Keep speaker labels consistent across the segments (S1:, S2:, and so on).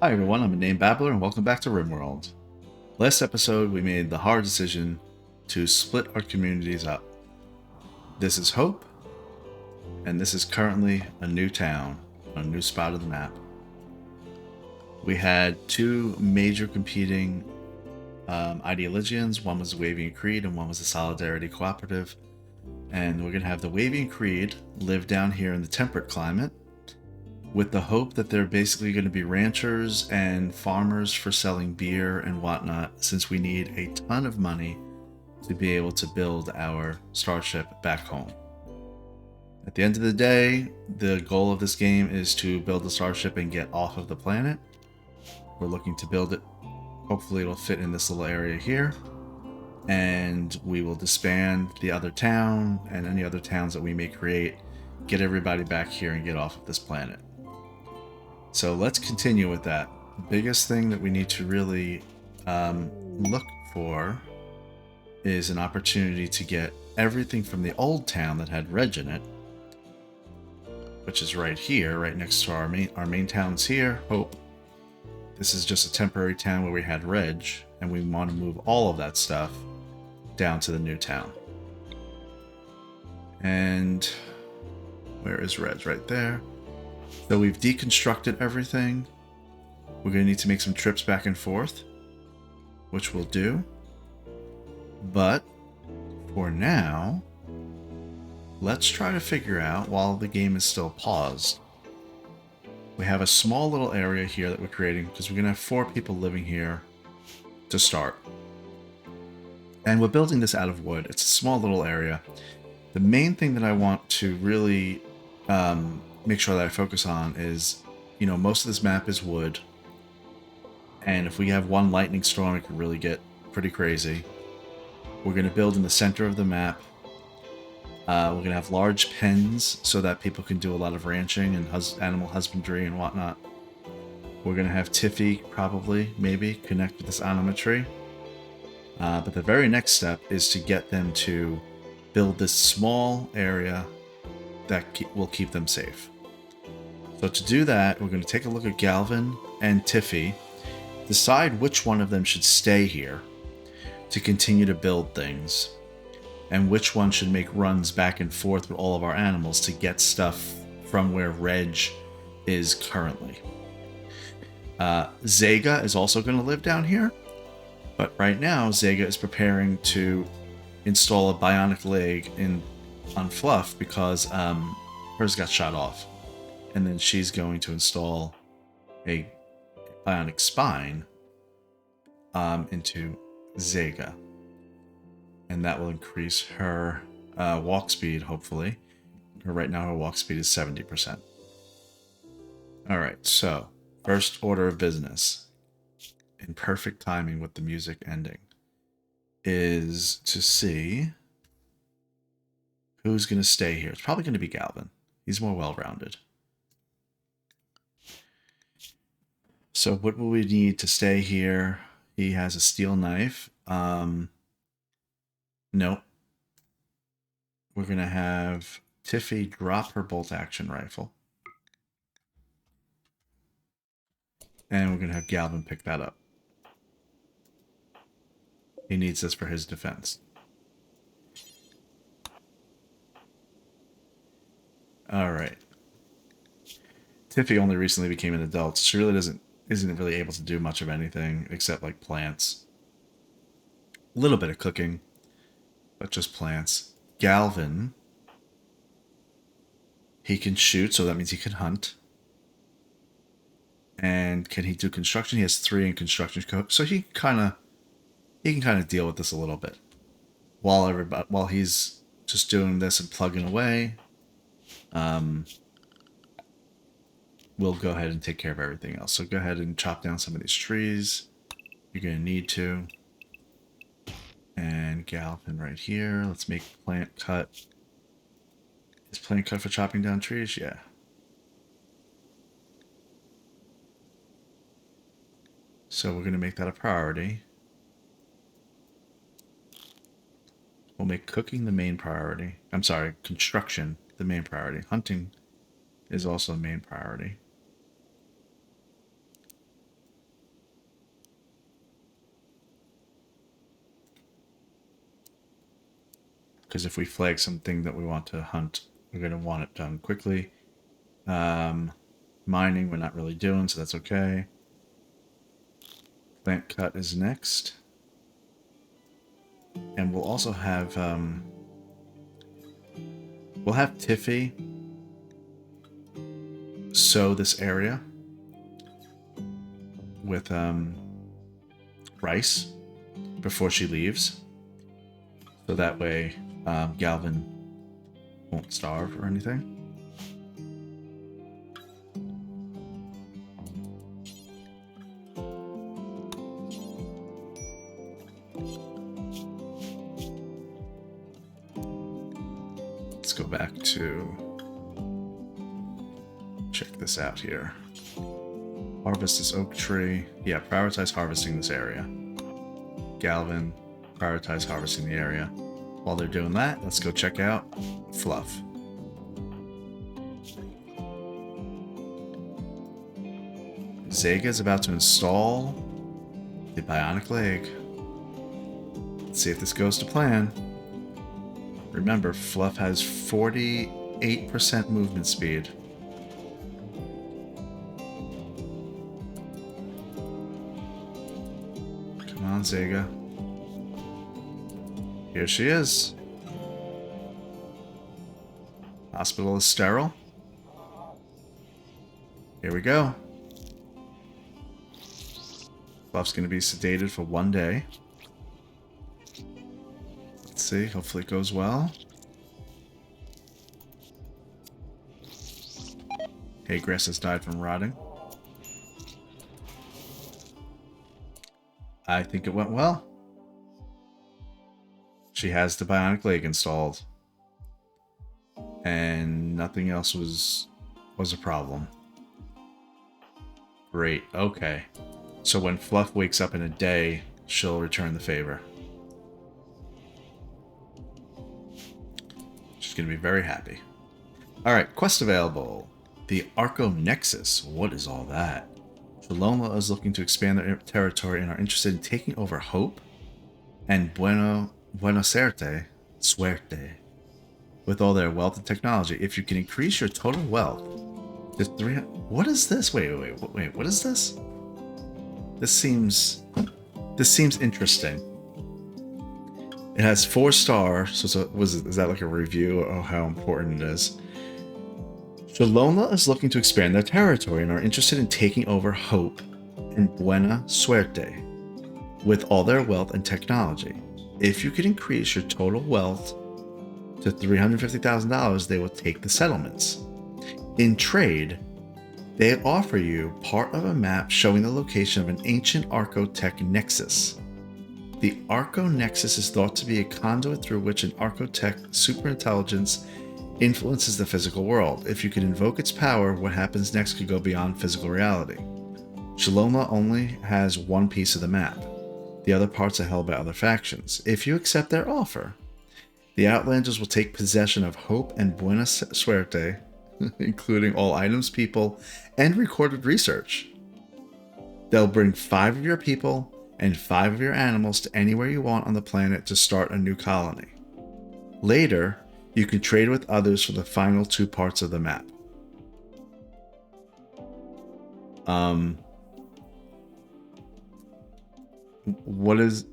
S1: Hi everyone, I'm a name babbler and welcome back to RimWorld. Last episode we made the hard decision to split our communities up. This is Hope, and this is currently a new town on a new spot of the map. We had two major competing ideologians. One was the Wavian Creed and one was the Solidarity Cooperative. And we're going to have the Wavian Creed live down here in the temperate climate, with the hope that they're basically going to be ranchers and farmers for selling beer and whatnot, since we need a ton of money to be able to build our starship back home. At the end of the day, the goal of this game is to build the starship and get off of the planet. We're looking to build it. Hopefully it'll fit in this little area here. And we will disband the other town and any other towns that we may create, get everybody back here and get off of this planet. So let's continue with that. The biggest thing that we need to really look for is an opportunity to get everything from the old town that had Reg in it, which is right here, right next to our main town's here, Hope. This is just a temporary town where we had Reg, and we want to move all of that stuff down to the new town. And where is Reg? Right there. So we've deconstructed everything. We're going to need to make some trips back and forth, which we'll do. But for now, let's try to figure out, while the game is still paused, we have a small little area here that we're creating because we're going to have 4 people living here to start. And we're building this out of wood. It's a small little area. The main thing that I want to really make sure that I focus on is, most of this map is wood. And if we have one lightning storm, it can really get pretty crazy. We're going to build in the center of the map. We're going to have large pens so that people can do a lot of ranching and animal husbandry and whatnot. We're going to have Tiffy probably, maybe, connect with this animatry. But the very next step is to get them to build this small area that will keep them safe. So to do that, we're going to take a look at Galvin and Tiffy, decide which one of them should stay here to continue to build things, and which one should make runs back and forth with all of our animals to get stuff from where Reg is currently. Zega is also going to live down here, but right now Zega is preparing to install a bionic leg on Fluff because hers got shot off. And then she's going to install a bionic spine into Zega. And that will increase her walk speed, hopefully. Right now her walk speed is 70%. Alright, so first order of business, in perfect timing with the music ending, is to see who's going to stay here. It's probably going to be Galvin. He's more well-rounded. So what will we need to stay here? He has a steel knife. Nope. We're going to have Tiffy drop her bolt-action rifle. And we're going to have Galvin pick that up. He needs this for his defense. Alright. Tiffy only recently became an adult, so she really isn't really able to do much of anything except like plants. A little bit of cooking, but just plants. Galvin, he can shoot, so that means he can hunt. And can he do construction? He has 3 in construction code, so he can kind of deal with this a little bit while he's just doing this and plugging away. We'll go ahead and take care of everything else. So go ahead and chop down some of these trees. You're going to need to. And Galvin right here. Let's make plant cut. Is plant cut for chopping down trees? Yeah. So we're going to make that a priority. We'll make cooking the main priority. I'm sorry, construction the main priority. Hunting is also a main priority. Because if we flag something that we want to hunt, we're going to want it done quickly. Mining, we're not really doing, so that's okay. Plant cut is next. And we'll also have, we'll have Tiffy sow this area with rice before she leaves. So that way Galvin won't starve or anything. Let's go back to check this out here. Harvest this oak tree. Yeah, prioritize harvesting this area. Galvin, prioritize harvesting the area. While they're doing that, let's go check out Fluff. Zega's about to install the bionic leg. Let's see if this goes to plan. Remember, Fluff has 48% movement speed. Come on, Zega. Here she is. Hospital is sterile. Here we go. Fluff's going to be sedated for 1 day. Let's see. Hopefully it goes well. Hay grass has died from rotting. I think it went well. She has the bionic leg installed. And nothing else was a problem. Great. Okay. So when Fluff wakes up in a day, she'll return the favor. She's going to be very happy. Alright, quest available. The Arco Nexus. What is all that? Shaloma is looking to expand their territory and are interested in taking over Hope and Suerte with all their wealth and technology. If you can increase your total wealth to 300... What is this? Wait, what is this? This seems interesting. It has 4 stars. So is that like a review of how important it is? Shaloma is looking to expand their territory and are interested in taking over Hope and Buena Suerte with all their wealth and technology. If you could increase your total wealth to $350,000, they will take the settlements. In trade, they offer you part of a map showing the location of an ancient Archotech nexus. The Arco Nexus is thought to be a conduit through which an Archotech superintelligence influences the physical world. If you can invoke its power, what happens next could go beyond physical reality. Shaloma only has one piece of the map. The other parts are held by other factions. If you accept their offer, the Outlanders will take possession of Hope and Buena Suerte, including all items, people, and recorded research. They'll bring 5 of your people and 5 of your animals to anywhere you want on the planet to start a new colony. Later, you can trade with others for the final 2 parts of the map. What is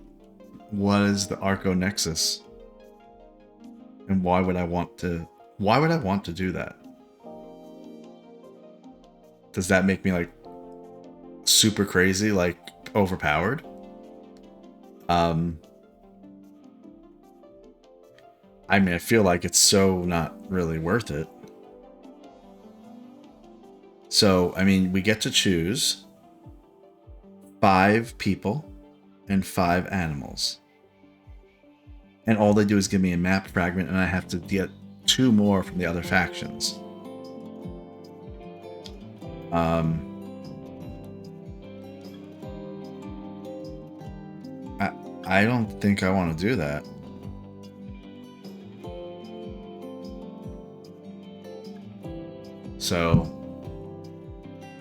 S1: the Arco Nexus? And why would I want to do that? Does that make me like super crazy, like overpowered? I mean, I feel like it's so not really worth it. So, I mean, we get to choose 5 people and 5 animals. And all they do is give me a map fragment, and I have to get 2 more from the other factions. I don't think I want to do that. So,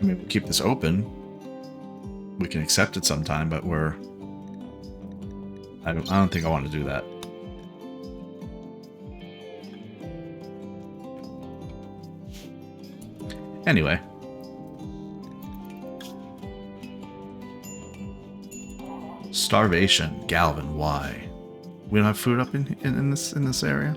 S1: I mean, we'll keep this open. We can accept it sometime, but I don't think I want to do that. Anyway. Starvation. Galvin, why? We don't have food up in this area?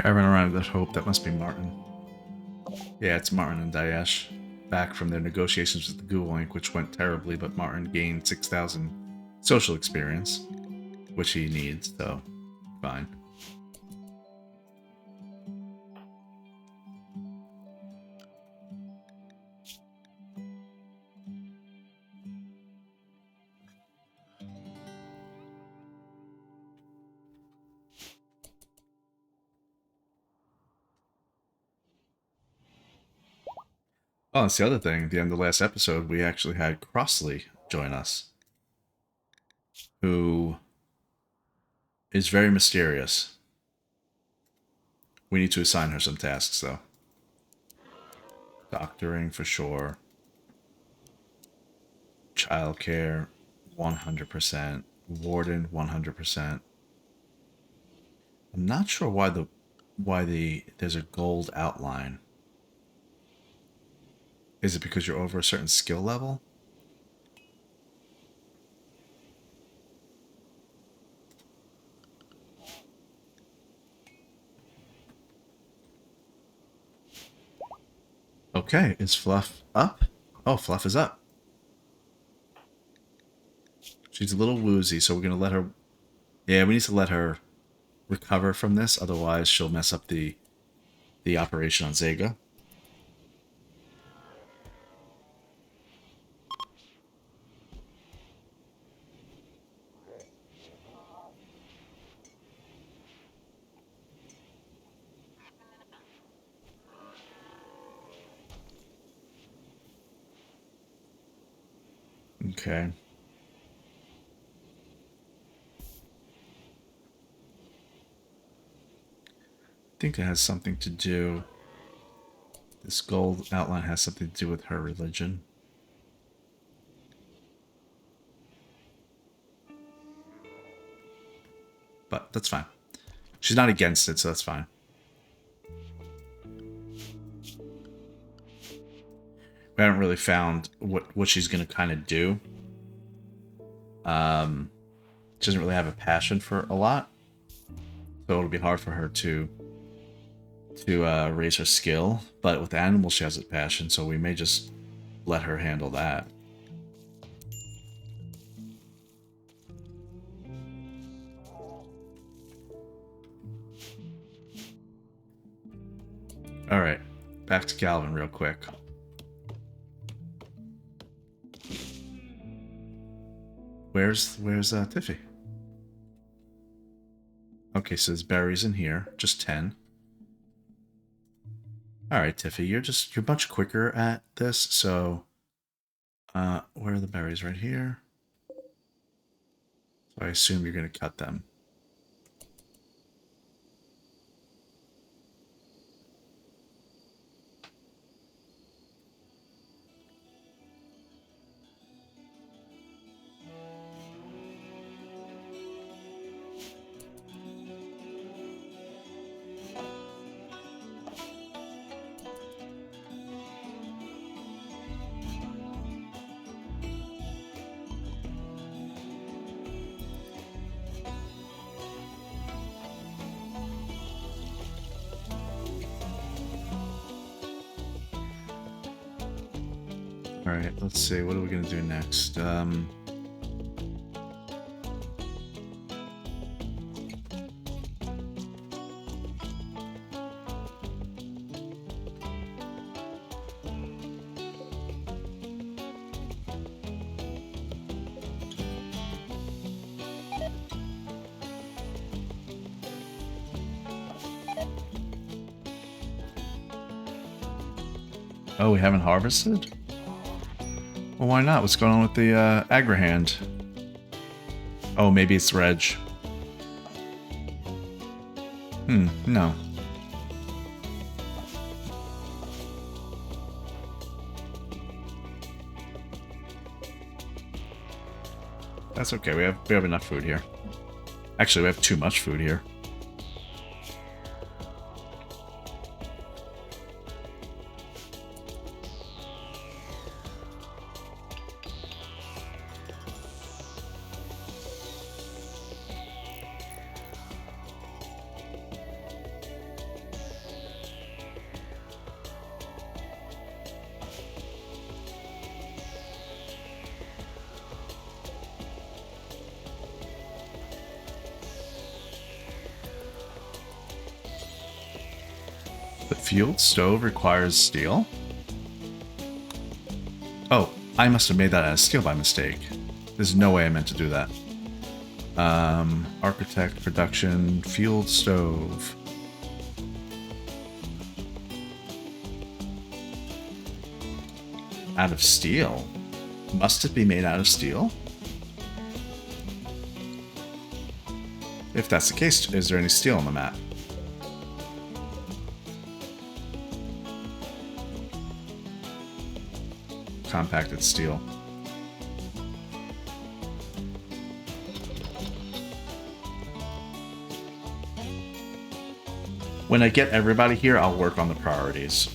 S1: Caravan arrived at Hope. That must be Martin. Yeah, it's Martin and Daesh. Back from their negotiations with the Ghoul which went terribly, but Martin gained 6,000 social experience, which he needs, so fine. Oh, that's the other thing. At the end of the last episode, we actually had Crossley join us, who is very mysterious. We need to assign her some tasks, though. Doctoring, for sure. Childcare, 100%. Warden, 100%. I'm not sure why there's a gold outline. Is it because you're over a certain skill level? Okay, is Fluff up? Oh, Fluff is up. She's a little woozy, so we're going to let her... Yeah, we need to let her recover from this, otherwise she'll mess up the operation on Zega. Okay. I think it has something to do... This gold outline has something to do with her religion. But that's fine. She's not against it, so that's fine. We haven't really found what she's going to kind of do. She doesn't really have a passion for a lot, so it'll be hard for her to raise her skill. But with animals, she has a passion, so we may just let her handle that. All right, back to Galvin real quick. Where's Tiffy? Okay, so there's berries in here, just 10. All right, Tiffy, you're much quicker at this, so where are the berries? Right here. So I assume you're going to cut them. Alright, let's see. What are we going to do next? Oh, we haven't harvested? Well, why not? What's going on with the Agrahand? Oh, maybe it's Reg. No. That's okay. We have enough food here. Actually, we have too much food here. The fuel stove requires steel? Oh, I must have made that out of steel by mistake. There's no way I meant to do that. Architect, production, fuel stove. Out of steel? Must it be made out of steel? If that's the case, is there any steel on the map? Compacted steel. When I get everybody here, I'll work on the priorities.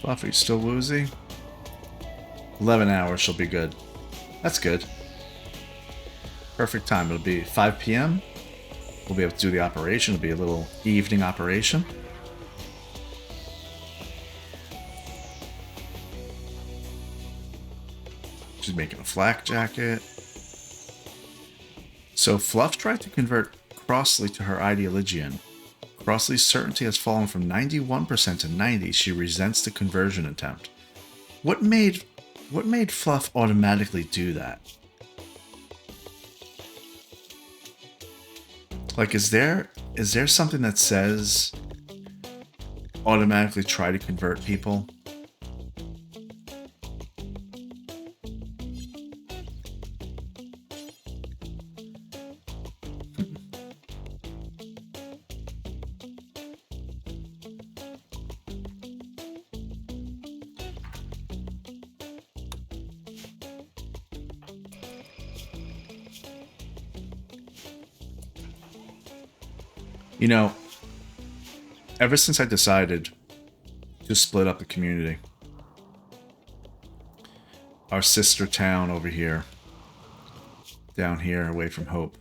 S1: Fluff, are you still woozy? 11 hours, she'll be good. That's good. Perfect time. It'll be 5 p.m. We'll be able to do the operation. It'll be a little evening operation. She's making a flak jacket. So Fluff tried to convert Crossley to her ideologian. Crossley's certainty has fallen from 91% to 90%. She resents the conversion attempt. What made Fluff automatically do that? Like, is there something that says automatically try to convert people? You know, ever since I decided to split up the community, our sister town over here, down here, away from Hope,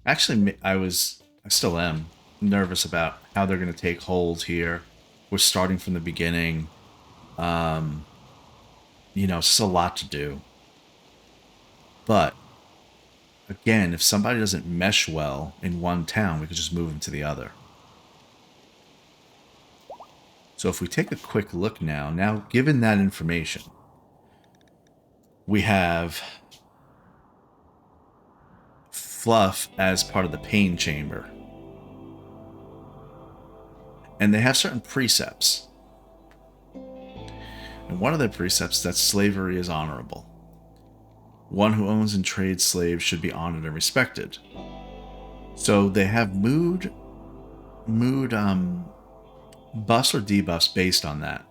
S1: actually, I still am nervous about how they're going to take hold here. We're starting from the beginning. You know, it's just a lot to do. But again, if somebody doesn't mesh well in one town, we could just move them to the other. So if we take a quick look now, given that information, we have Fluff as part of the pain chamber. And they have certain precepts. And one of their precepts is that slavery is honorable. One who owns and trades slaves should be honored and respected. So they have mood buffs or debuffs based on that.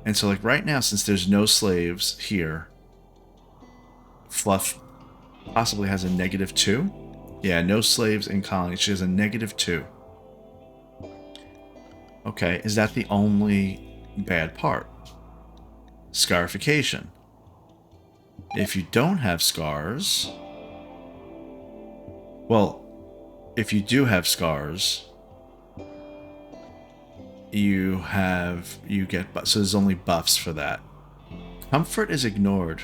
S1: And so, like, right now, since there's no slaves here, Fluff possibly has a -2. Yeah, no slaves in colony. She has a -2. Okay, is that the only bad part? Scarification. If you don't have scars... Well, if you do have scars, you get... So there's only buffs for that. Comfort is ignored.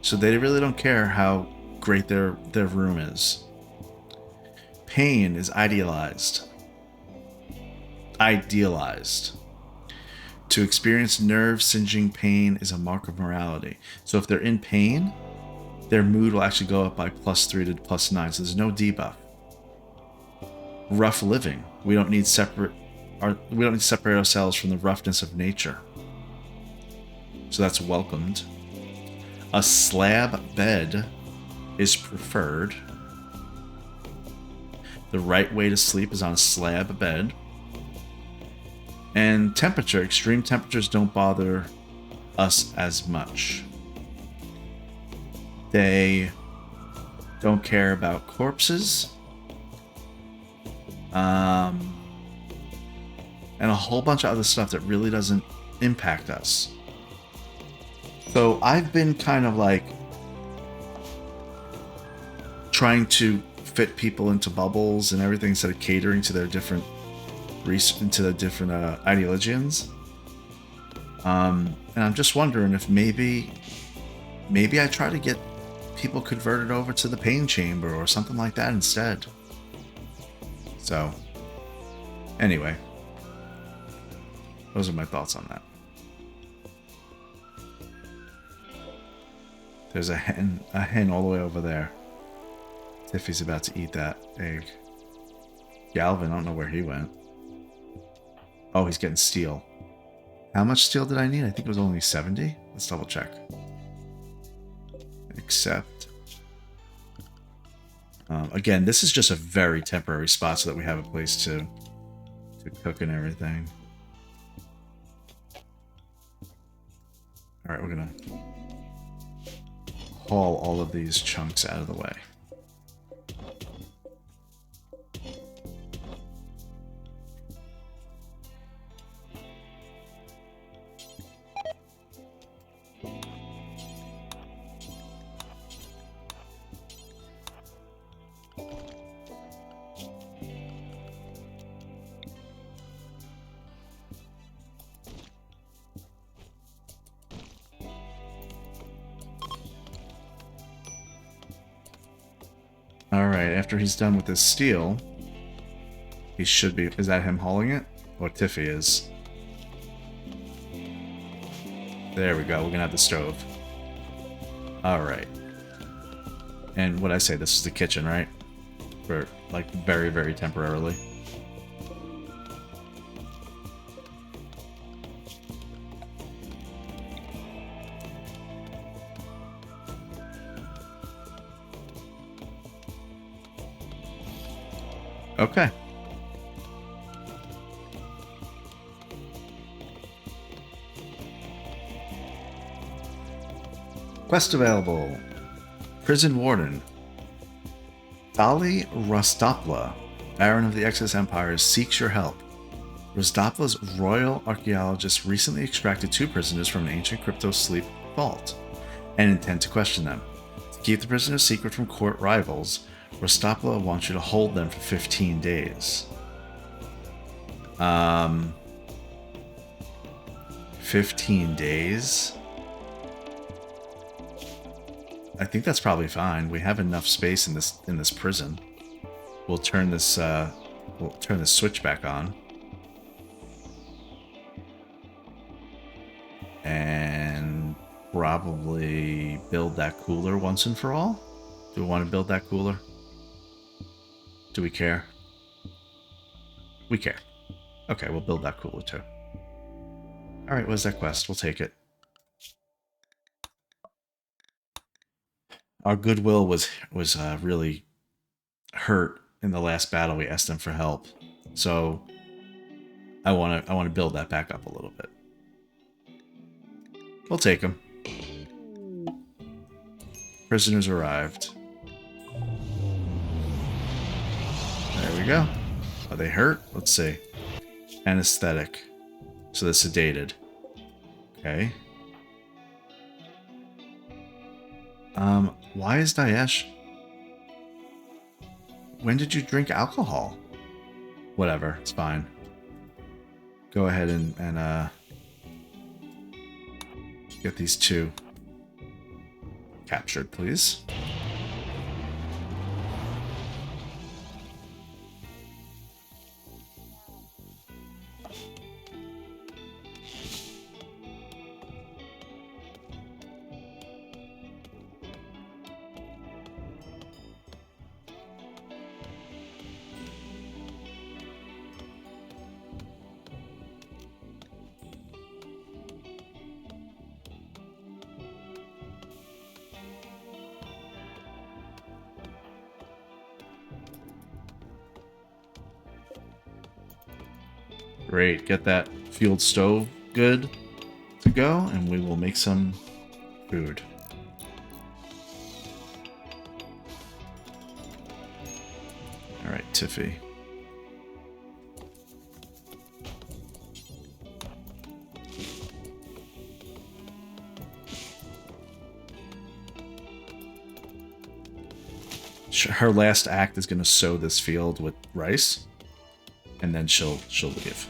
S1: So they really don't care how great their room is. Pain is idealized. To experience nerve-singeing pain is a mark of morality. So if they're in pain, their mood will actually go up by +3 to +9. So there's no debuff. Rough living. We don't need to separate ourselves from the roughness of nature. So that's welcomed. A slab bed is preferred. The right way to sleep is on a slab bed. And temperature. Extreme temperatures don't bother us as much. They don't care about corpses. And a whole bunch of other stuff that really doesn't impact us. So I've been kind of like trying to fit people into bubbles and everything instead of catering to their different ideologians. And I'm just wondering if maybe I try to get people converted over to the pain chamber or something like that instead. So, anyway, those are my thoughts on that. There's a hen all the way over there. Tiffy's about to eat that egg. Galvin, I don't know where he went. Oh, he's getting steel. How much steel did I need? I think it was only 70. Let's double check. Accept. Again, this is just a very temporary spot so that we have a place to cook and everything. All right, we're gonna haul all of these chunks out of the way. Alright, after he's done with his steel, he should be... Is that him hauling it? Or Tiffy is? There we go, we're gonna have the stove. Alright. And what I say, this is the kitchen, right? For, like, very, very temporarily. Okay. Quest available. Prison Warden. Dali Rostopla, Baron of the Exodus Empire, seeks your help. Rostopla's royal archaeologists recently extracted 2 prisoners from an ancient crypto sleep vault and intend to question them. To keep the prisoners secret from court rivals, Rostopla wants you to hold them for 15 days. 15 days? I think that's probably fine. We have enough space in this prison. We'll turn this switch back on. And probably build that cooler once and for all. Do we want to build that cooler? Do we care? We care. Okay, we'll build that cooler too. Alright, what's that quest? We'll take it. Our goodwill was really hurt in the last battle. We asked them for help. So, I want to build that back up a little bit. We'll take them. Prisoners arrived. There we go. Are they hurt? Let's see. Anesthetic. So they're sedated. Okay. Why is Daesh? When did you drink alcohol? Whatever, it's fine. Go ahead and get these two captured, please. Great, get that fueled stove good to go, and we will make some food. All right, Tiffy. Her last act is going to sow this field with rice, and then she'll leave.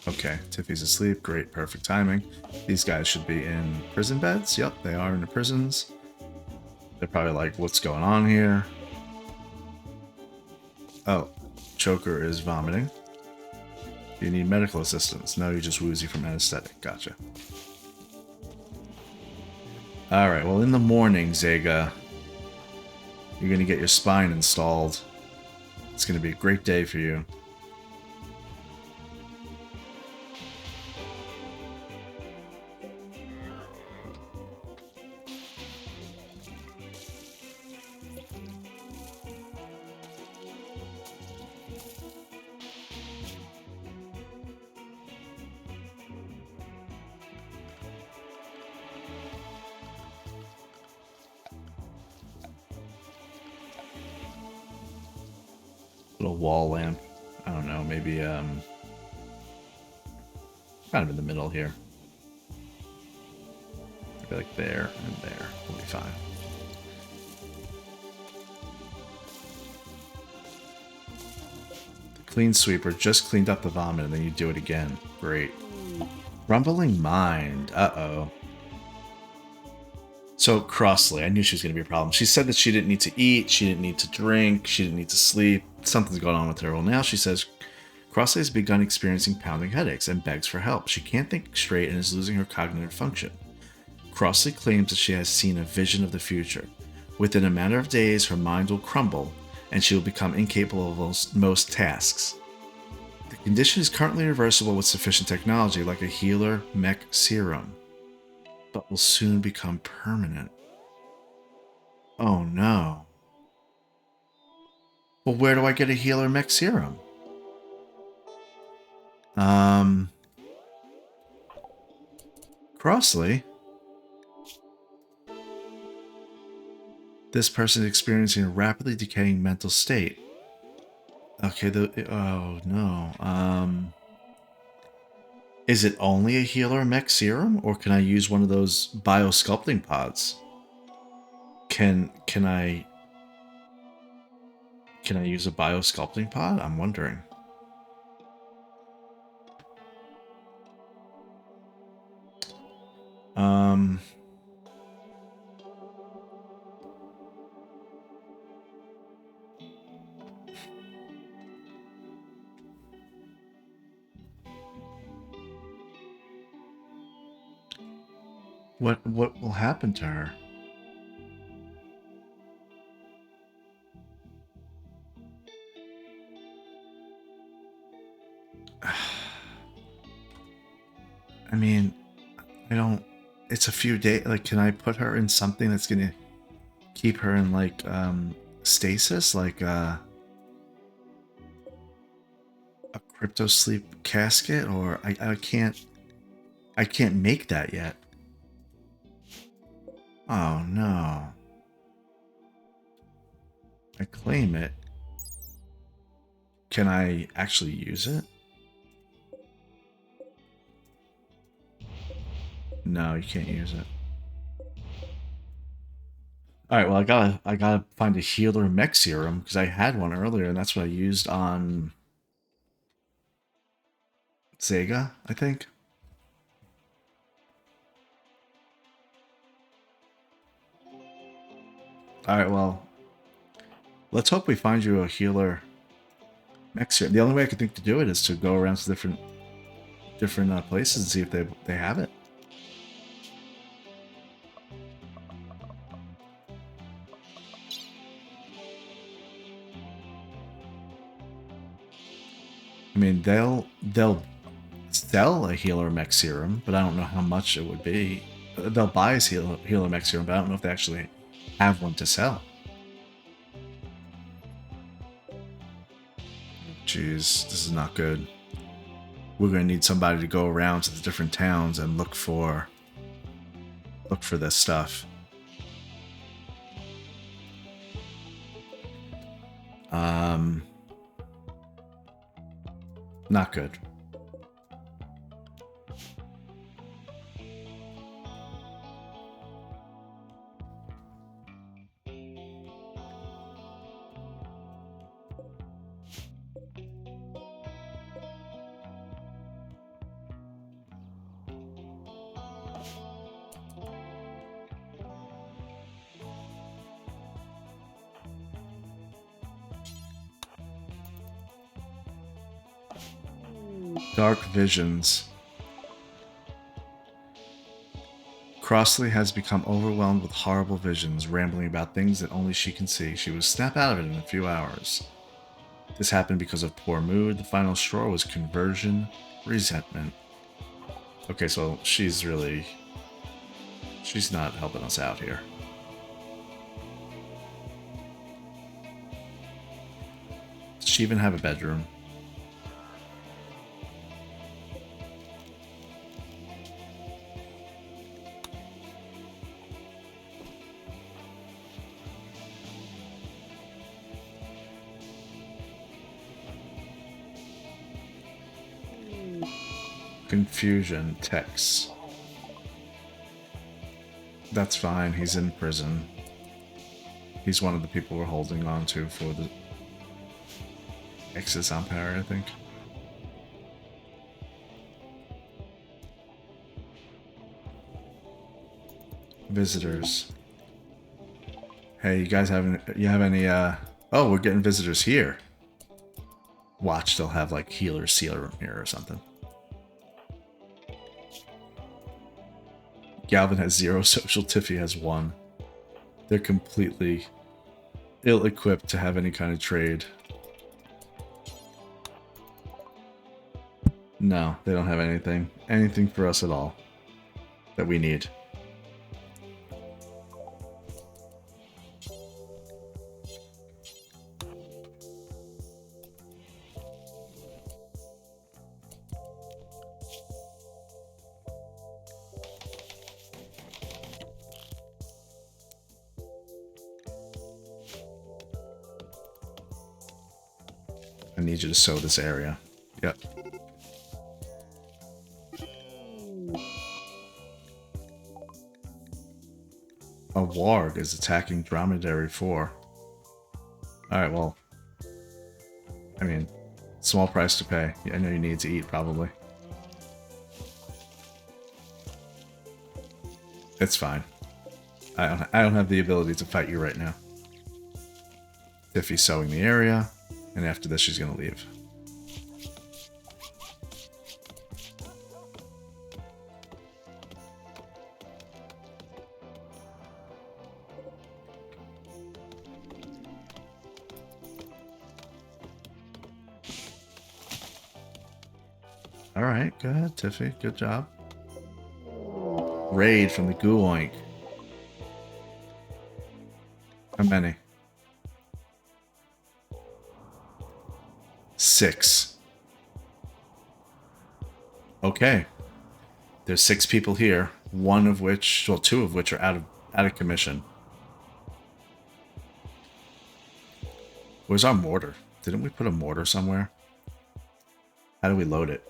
S1: Okay, Tiffy's asleep. Great, perfect timing. These guys should be in prison beds. Yep, they are in the prisons. They're probably like, what's going on here? Oh, Choker is vomiting. You need medical assistance. No, you're just woozy from anesthetic. Gotcha. Alright, well, in the morning, Zega, you're going to get your spine installed. It's going to be a great day for you. Little wall lamp. I don't know, maybe kind of in the middle here. Maybe like there and there. We'll be fine. The clean sweeper just cleaned up the vomit and then you do it again. Great. Rumbling mind. Uh-oh. So, Crossley, I knew she was going to be a problem. She said that she didn't need to eat, she didn't need to drink, she didn't need to sleep. Something's going on with her. Well, now she says Crossley has begun experiencing pounding headaches and begs for help. She can't think straight and is losing her cognitive function. Crossley claims that she has seen a vision of the future. Within a matter of days, her mind will crumble, and she will become incapable of most tasks. The condition is currently reversible with sufficient technology, like a healer mech serum, but will soon become permanent. Oh no. Well, where do I get a healer mech serum? Crossley? This person is experiencing a rapidly decaying mental state. Okay, oh no. Is it only a healer mech serum, or can I use one of those biosculpting pods? Can I use a biosculpting pod? I'm wondering. What will happen to her? I mean, I don't. It's a few days. Like, can I put her in something that's gonna keep her in like stasis, like a crypto sleep casket, or I can't. I can't make that yet. Oh no! I claim it. Can I actually use it? No, you can't use it. All right, well, I gotta find a healer mech serum because I had one earlier, and that's what I used on Sega, I think. All right, well, let's hope we find you a healer mech serum. The only way I could think to do it is to go around to different places and see if they have it. I mean, they'll sell a healer mech serum, but I don't know how much it would be. They'll buy a healer mech serum, but I don't know if they actually have one to sell. Jeez, this is not good. We're gonna need somebody to go around to the different towns and look for this stuff. Not good. Dark visions. Crossley has become overwhelmed with horrible visions, rambling about things that only she can see. She will snap out of it in a few hours. This happened because of poor mood. The final straw was conversion, resentment. Okay, so she's not helping us out here. Does she even have a bedroom? Confusion text. That's fine. He's in prison. He's one of the people we're holding on to for the Exodus Empire, I think. Visitors. Hey, you guys have any oh, we're getting visitors here. Watch, they'll have like healer sealer here or something. Galvin has 0 social, Tiffy has 1. They're completely ill-equipped to have any kind of trade. No, they don't have anything. Anything for us at all that we need. I need you to sow this area. Yep. A warg is attacking Dromedary 4. Alright, well. I mean, small price to pay. I know you need to eat, probably. It's fine. I don't have the ability to fight you right now. Tiffy's sowing the area, and after this she's gonna leave. All right, go ahead, Tiffy. Good job. Raid from the Gooink. How many? 6. Okay. There's 6 people here. One of which, well, 2 of which are out of commission. Where's our mortar? Didn't we put a mortar somewhere? How do we load it?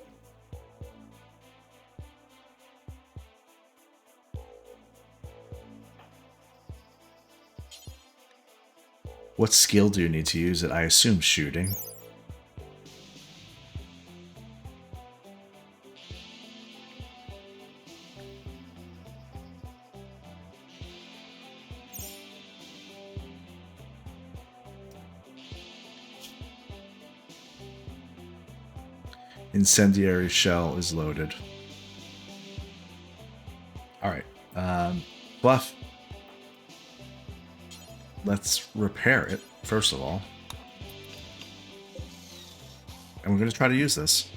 S1: What skill do you need to use it? I assume shooting. Incendiary shell is loaded. Alright. Bluff. Let's repair it, first of all. And we're going to try to use this.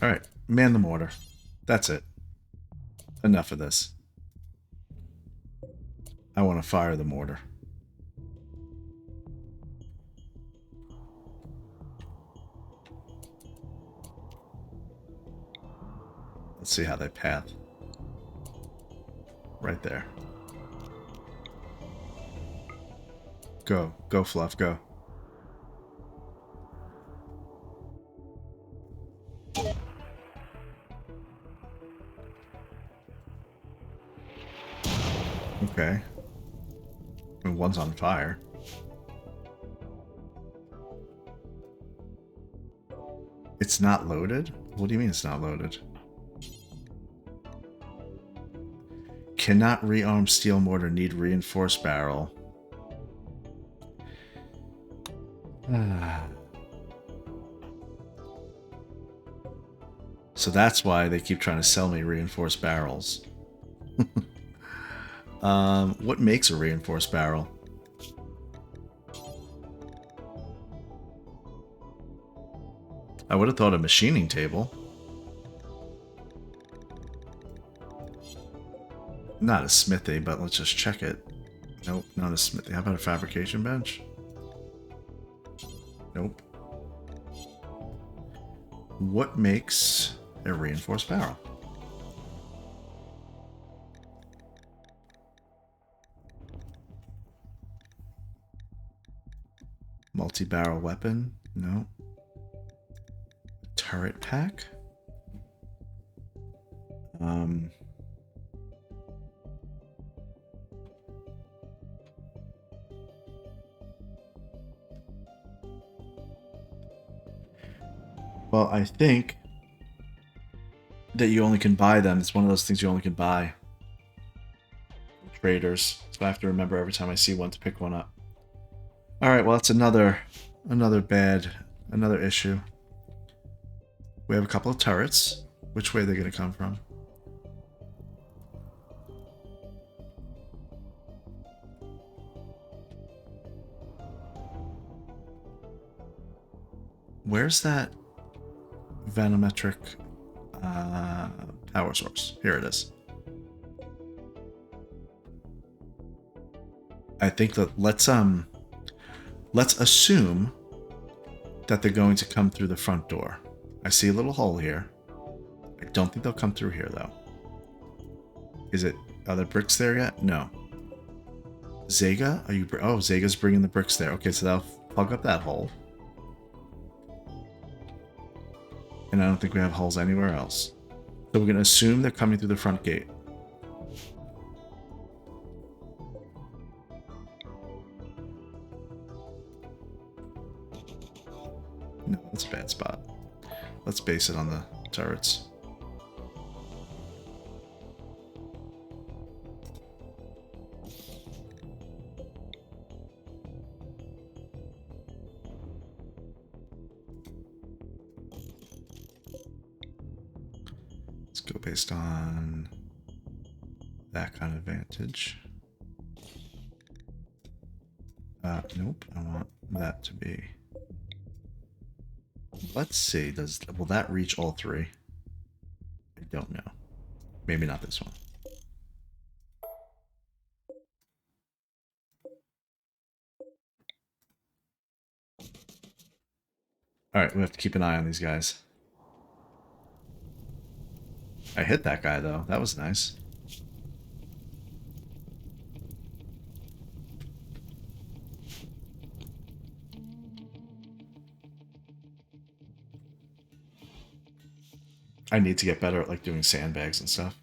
S1: Alright, man the mortar. That's it. Enough of this. I want to fire the mortar. Let's see how they path. Right there. Go. Go, Fluff. Go. Okay. I mean, one's on fire. It's not loaded? What do you mean it's not loaded? Cannot rearm steel mortar, need reinforced barrel. So that's why they keep trying to sell me reinforced barrels. What makes a reinforced barrel? I would have thought a machining table. Not a smithy, but let's just check it. Nope, not a smithy. How about a fabrication bench? Nope. What makes a reinforced barrel? Multi-barrel weapon? No. Turret pack? Well, I think that you only can buy them. It's one of those things you only can buy from traders. So I have to remember every time I see one to pick one up. Alright, well, that's another issue. We have a couple of turrets. Which way are they going to come from? Where's that vanometric power source? Here it is. I think that let's assume that they're going to come through the front door. I see a little hole here. I don't think they'll come through here though. Are there bricks there yet? No. Zega? Oh, Zega's bringing the bricks there. Okay, so that'll plug up that hole. And I don't think we have holes anywhere else. So we're going to assume they're coming through the front gate. No, that's a bad spot. Let's base it on the turrets. go based on that kind of advantage. Nope, I want that to be. Let's see, will that reach all three? I don't know. Maybe not this one. Alright, we have to keep an eye on these guys. I hit that guy, though. That was nice. I need to get better at, like, doing sandbags and stuff.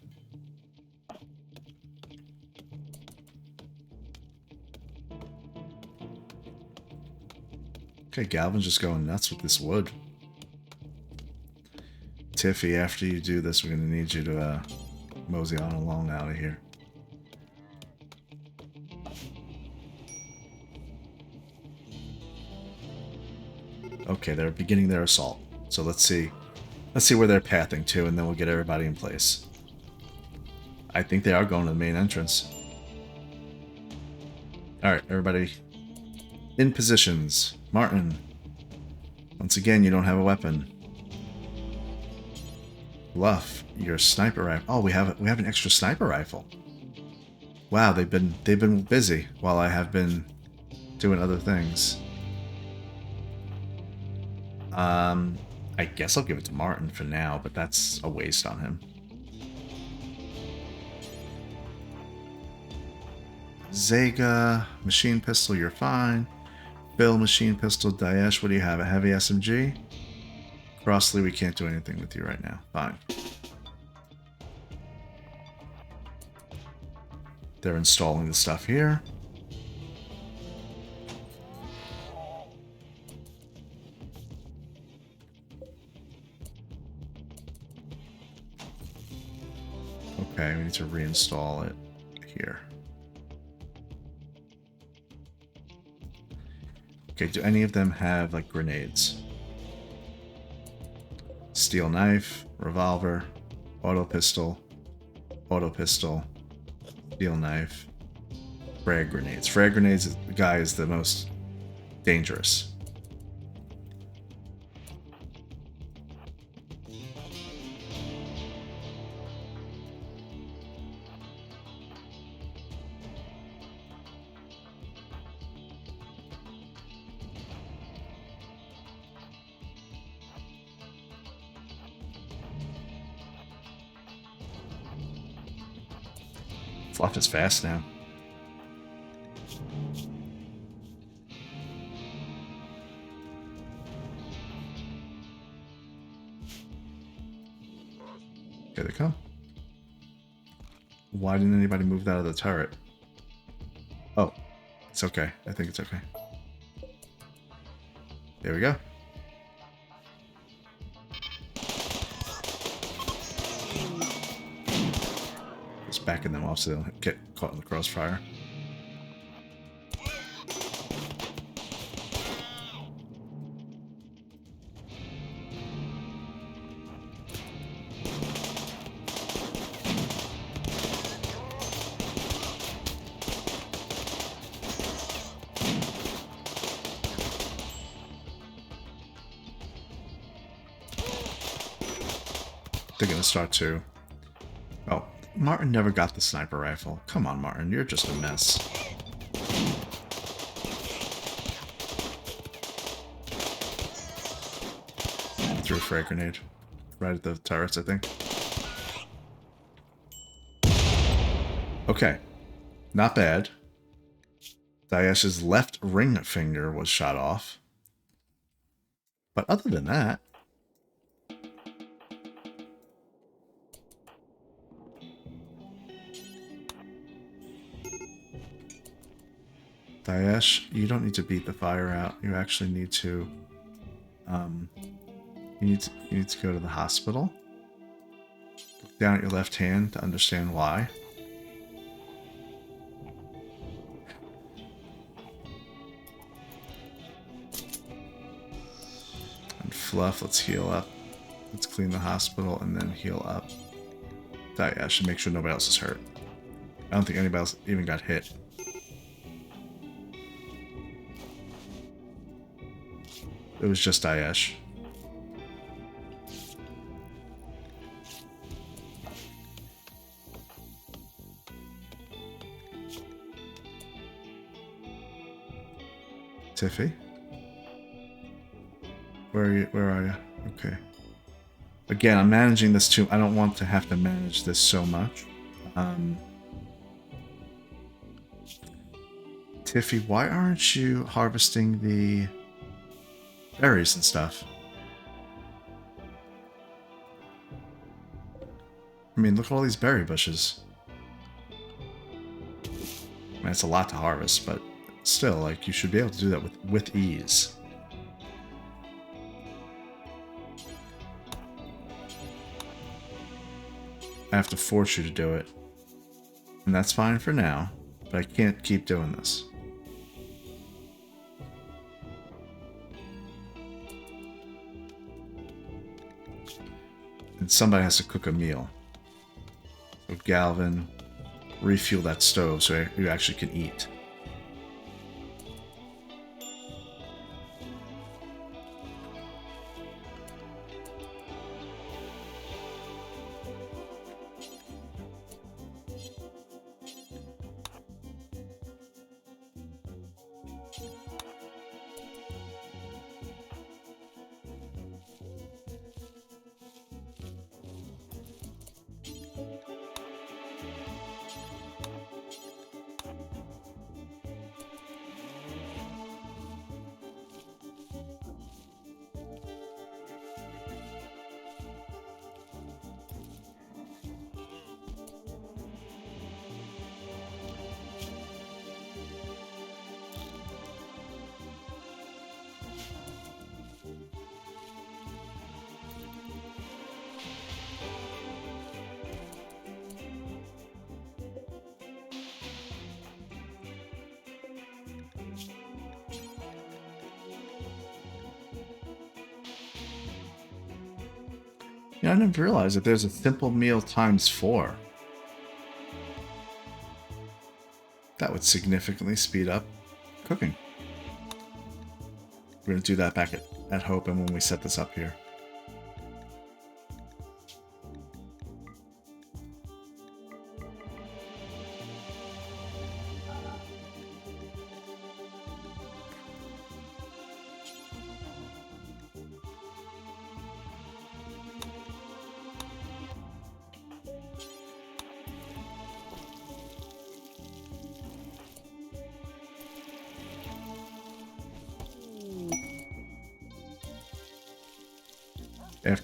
S1: Okay, Galvin's just going nuts with this wood. Tiffy, after you do this, we're going to need you to mosey on along out of here. Okay, they're beginning their assault. So let's see where they're pathing to, and then we'll get everybody in place. I think they are going to the main entrance. Alright, everybody in positions. Martin, once again, you don't have a weapon. Bluff, your sniper rifle. Oh, we have an extra sniper rifle. Wow, they've been busy while I have been doing other things. I guess I'll give it to Martin for now, but that's a waste on him. Zega, machine pistol, you're fine. Bill, machine pistol. Daesh, what do you have? A heavy SMG? Crossley, we can't do anything with you right now. Fine. They're installing the stuff here. Okay, we need to reinstall it here. Okay, do any of them have, like, grenades? Steel knife, revolver, auto pistol, steel knife, frag grenades. Frag grenades, the guy is the most dangerous. Fluff is fast now. Here they come. Why didn't anybody move that out of the turret? Oh, it's okay. I think it's okay. There we go. Just backing them off so they don't get caught in the crossfire. They're gonna start to... Oh, Martin never got the sniper rifle. Come on, Martin, you're just a mess. Threw a frag grenade. Right at the turrets, I think. Okay. Not bad. Daesh's left ring finger was shot off. But other than that... Daesh, you don't need to beat the fire out. You actually need to... You need to go to the hospital. Look down at your left hand to understand why. And Fluff, let's heal up. Let's clean the hospital and then heal up. Daesh and make sure nobody else is hurt. I don't think anybody else even got hit. It was just Daesh. Tiffy? Where are you? Where are you? Okay. Again, I'm managing this too. I don't want to have to manage this so much. Tiffy, why aren't you harvesting the berries and stuff? I mean, look at all these berry bushes. I mean, it's a lot to harvest, but still, like, you should be able to do that with ease. I have to force you to do it. And that's fine for now, but I can't keep doing this. And somebody has to cook a meal. So Galvin, refuel that stove so you actually can eat. Yeah, I didn't realize that there's a simple meal times 4. That would significantly speed up cooking. We're going to do that back at Hope and when we set this up here.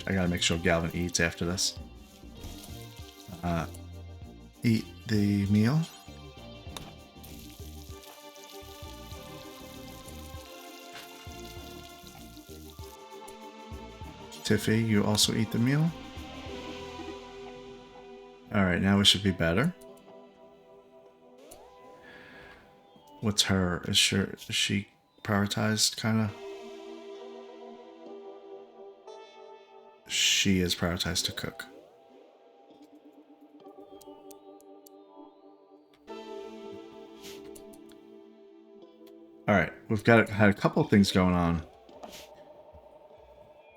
S1: I gotta make sure Galvin eats after this. Eat the meal. Tiffy, you also eat the meal. Alright, now we should be better. What's her? Is she prioritized, kind of? She is prioritized to cook. Alright, we've had a couple of things going on.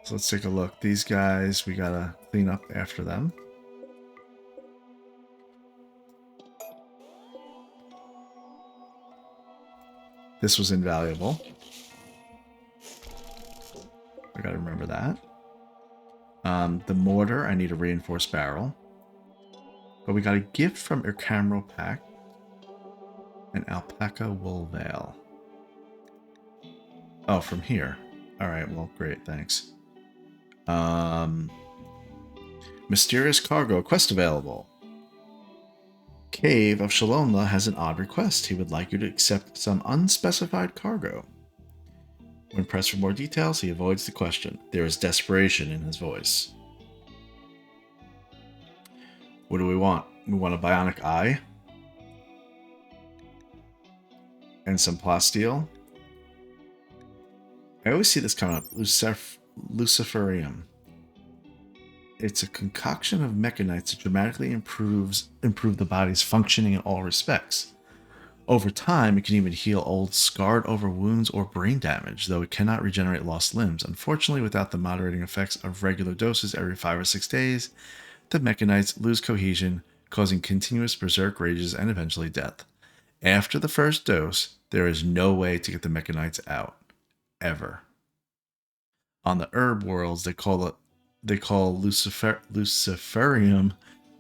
S1: So let's take a look. These guys, we gotta clean up after them. This was invaluable. I gotta remember that. The mortar, I need a reinforced barrel. But we got a gift from Ercamro Pack. An alpaca wool veil. Oh, from here. Alright, well, great, thanks. Mysterious cargo, quest available. Cave of Shalomla has an odd request. He would like you to accept some unspecified cargo. When pressed for more details, he avoids the question. There is desperation in his voice. What do we want? We want a bionic eye. And some plasteel. I always see this coming up. Luciferium. It's a concoction of mechanites that dramatically improve the body's functioning in all respects. Over time, it can even heal old, scarred over wounds or brain damage, though it cannot regenerate lost limbs. Unfortunately, without the moderating effects of regular doses every 5 or 6 days, the mechanites lose cohesion, causing continuous berserk rages and eventually death. After the first dose, there is no way to get the mechanites out. Ever. On the herb worlds, they call Luciferium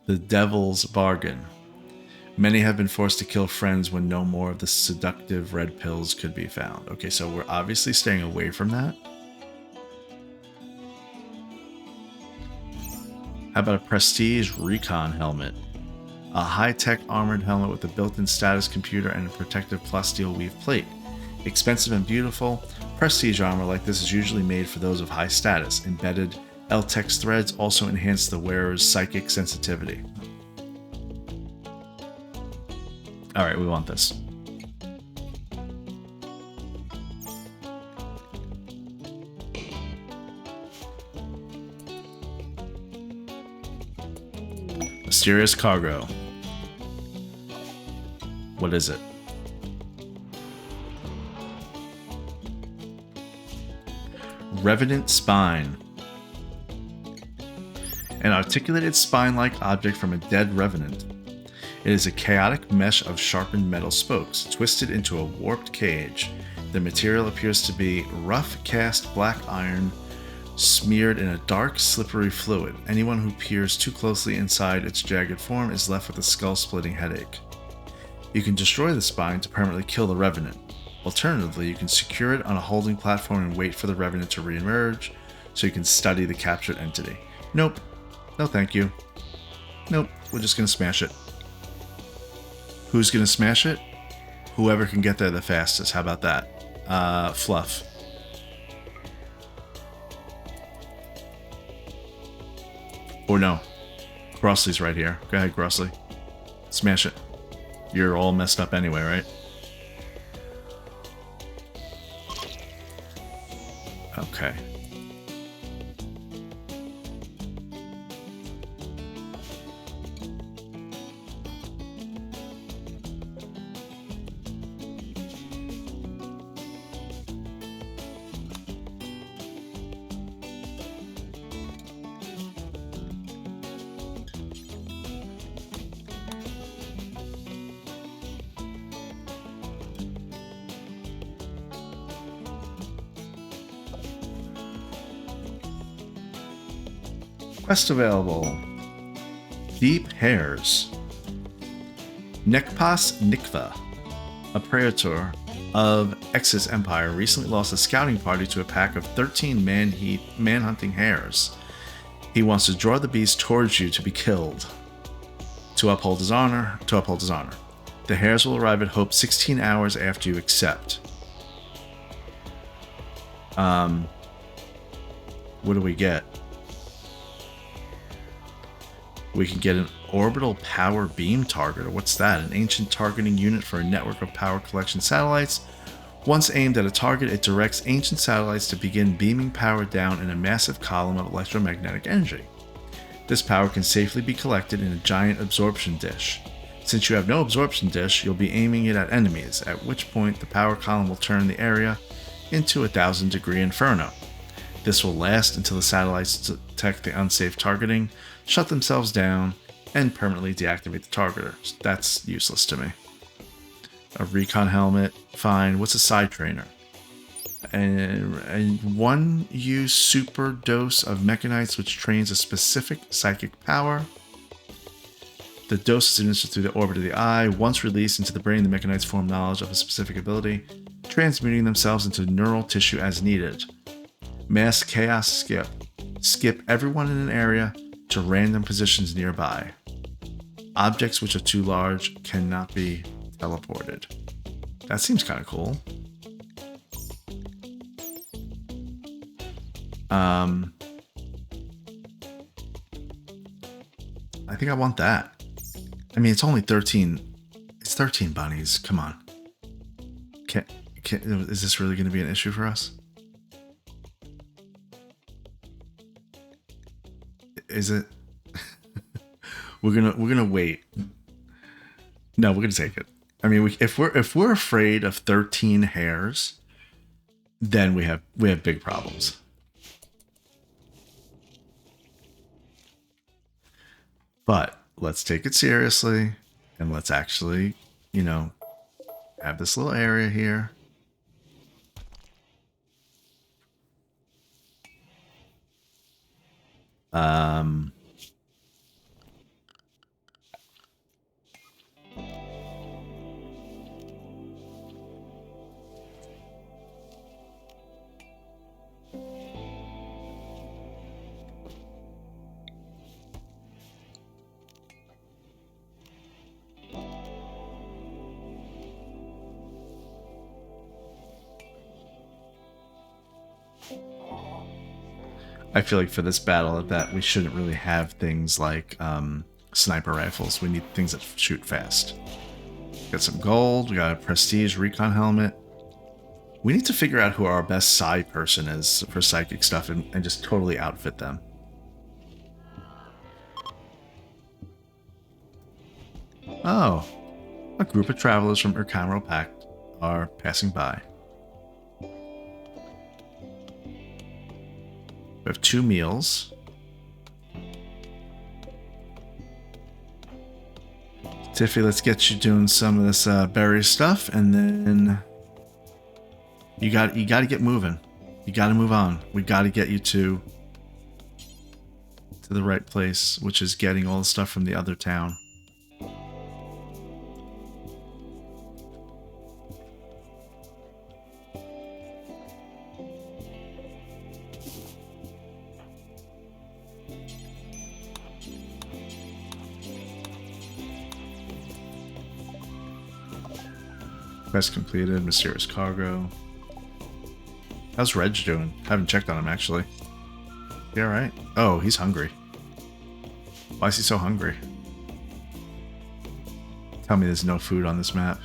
S1: the devil's bargain. Many have been forced to kill friends when no more of the seductive red pills could be found. Okay, so we're obviously staying away from that. How about a prestige recon helmet? A high-tech armored helmet with a built-in status computer and a protective plasteel weave plate. Expensive and beautiful, prestige armor like this is usually made for those of high status. Embedded L-Tex threads also enhance the wearer's psychic sensitivity. Alright, we want this. Mysterious cargo. What is it? Revenant spine. An articulated spine-like object from a dead revenant. It is a chaotic mesh of sharpened metal spokes, twisted into a warped cage. The material appears to be rough cast black iron, smeared in a dark, slippery fluid. Anyone who peers too closely inside its jagged form is left with a skull-splitting headache. You can destroy the spine to permanently kill the revenant. Alternatively, you can secure it on a holding platform and wait for the revenant to re-emerge, so you can study the captured entity. Nope. No thank you. Nope, we're just gonna smash it. Who's gonna smash it? Whoever can get there the fastest. How about that? Fluff. Or no. Grossley's right here. Go ahead, Grossley. Smash it. You're all messed up anyway, right? Okay. Quest available. Deep Hairs. Nekpas Nikva, a praetor of Ex's empire, recently lost a scouting party to a pack of 13 man-hunting hares. He wants to draw the beast towards you to be killed. To uphold his honor. The hares will arrive at Hope 16 hours after you accept. What do we get? We can get an orbital power beam targeter. What's that? An ancient targeting unit for a network of power collection satellites. Once aimed at a target, it directs ancient satellites to begin beaming power down in a massive column of electromagnetic energy. This power can safely be collected in a giant absorption dish. Since you have no absorption dish, you'll be aiming it at enemies, at which point the power column will turn the area into a 1,000-degree inferno. This will last until the satellites detect the unsafe targeting, shut themselves down, and permanently deactivate the targeter. That's useless to me. A recon helmet, fine. What's a side trainer? And 1-use super dose of mechanites, which trains a specific psychic power. The dose is administered through the orbit of the eye. Once released into the brain, the mechanites form knowledge of a specific ability, transmuting themselves into neural tissue as needed. Mass chaos skip. Skip everyone in an area to random positions nearby. Objects which are too large cannot be teleported. That seems kind of cool. I think I want that. I mean, it's only 13. It's 13 bunnies. Come on. Is this really going to be an issue for us? Is it? We're gonna wait. No, we're gonna take it. I mean, if we're afraid of 13 hares, then we have big problems. But let's take it seriously, and let's actually, have this little area here. I feel like for this battle that we shouldn't really have things like sniper rifles. We need things that shoot fast. Got some gold. We got a prestige recon helmet. We need to figure out who our best psi person is for psychic stuff and just totally outfit them. Oh, a group of travelers from Urkamro Pact are passing by. We have 2 meals. Tiffy, let's get you doing some of this berry stuff, and then you got to get moving. You got to move on. We got to get you to the right place, which is getting all the stuff from the other town. Quest completed. Mysterious cargo. How's Reg doing? Haven't checked on him, actually. Yeah, right. Oh, he's hungry. Why is he so hungry? Tell me there's no food on this map.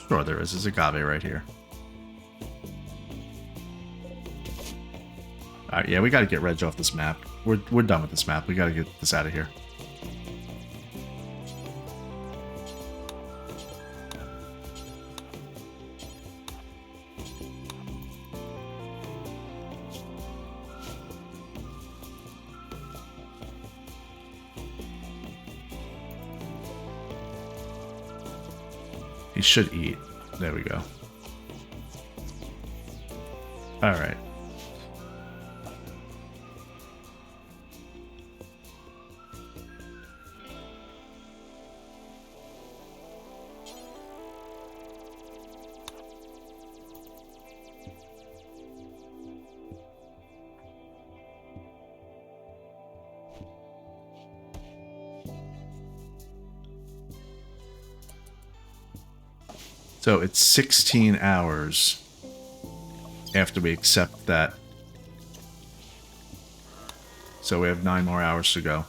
S1: Sure there is. There's agave right here. Alright, yeah, we gotta get Reg off this map. We're done with this map. We gotta get this out of here. He should eat. There we go. Alright. So it's 16 hours after we accept that. So we have 9 more hours to go.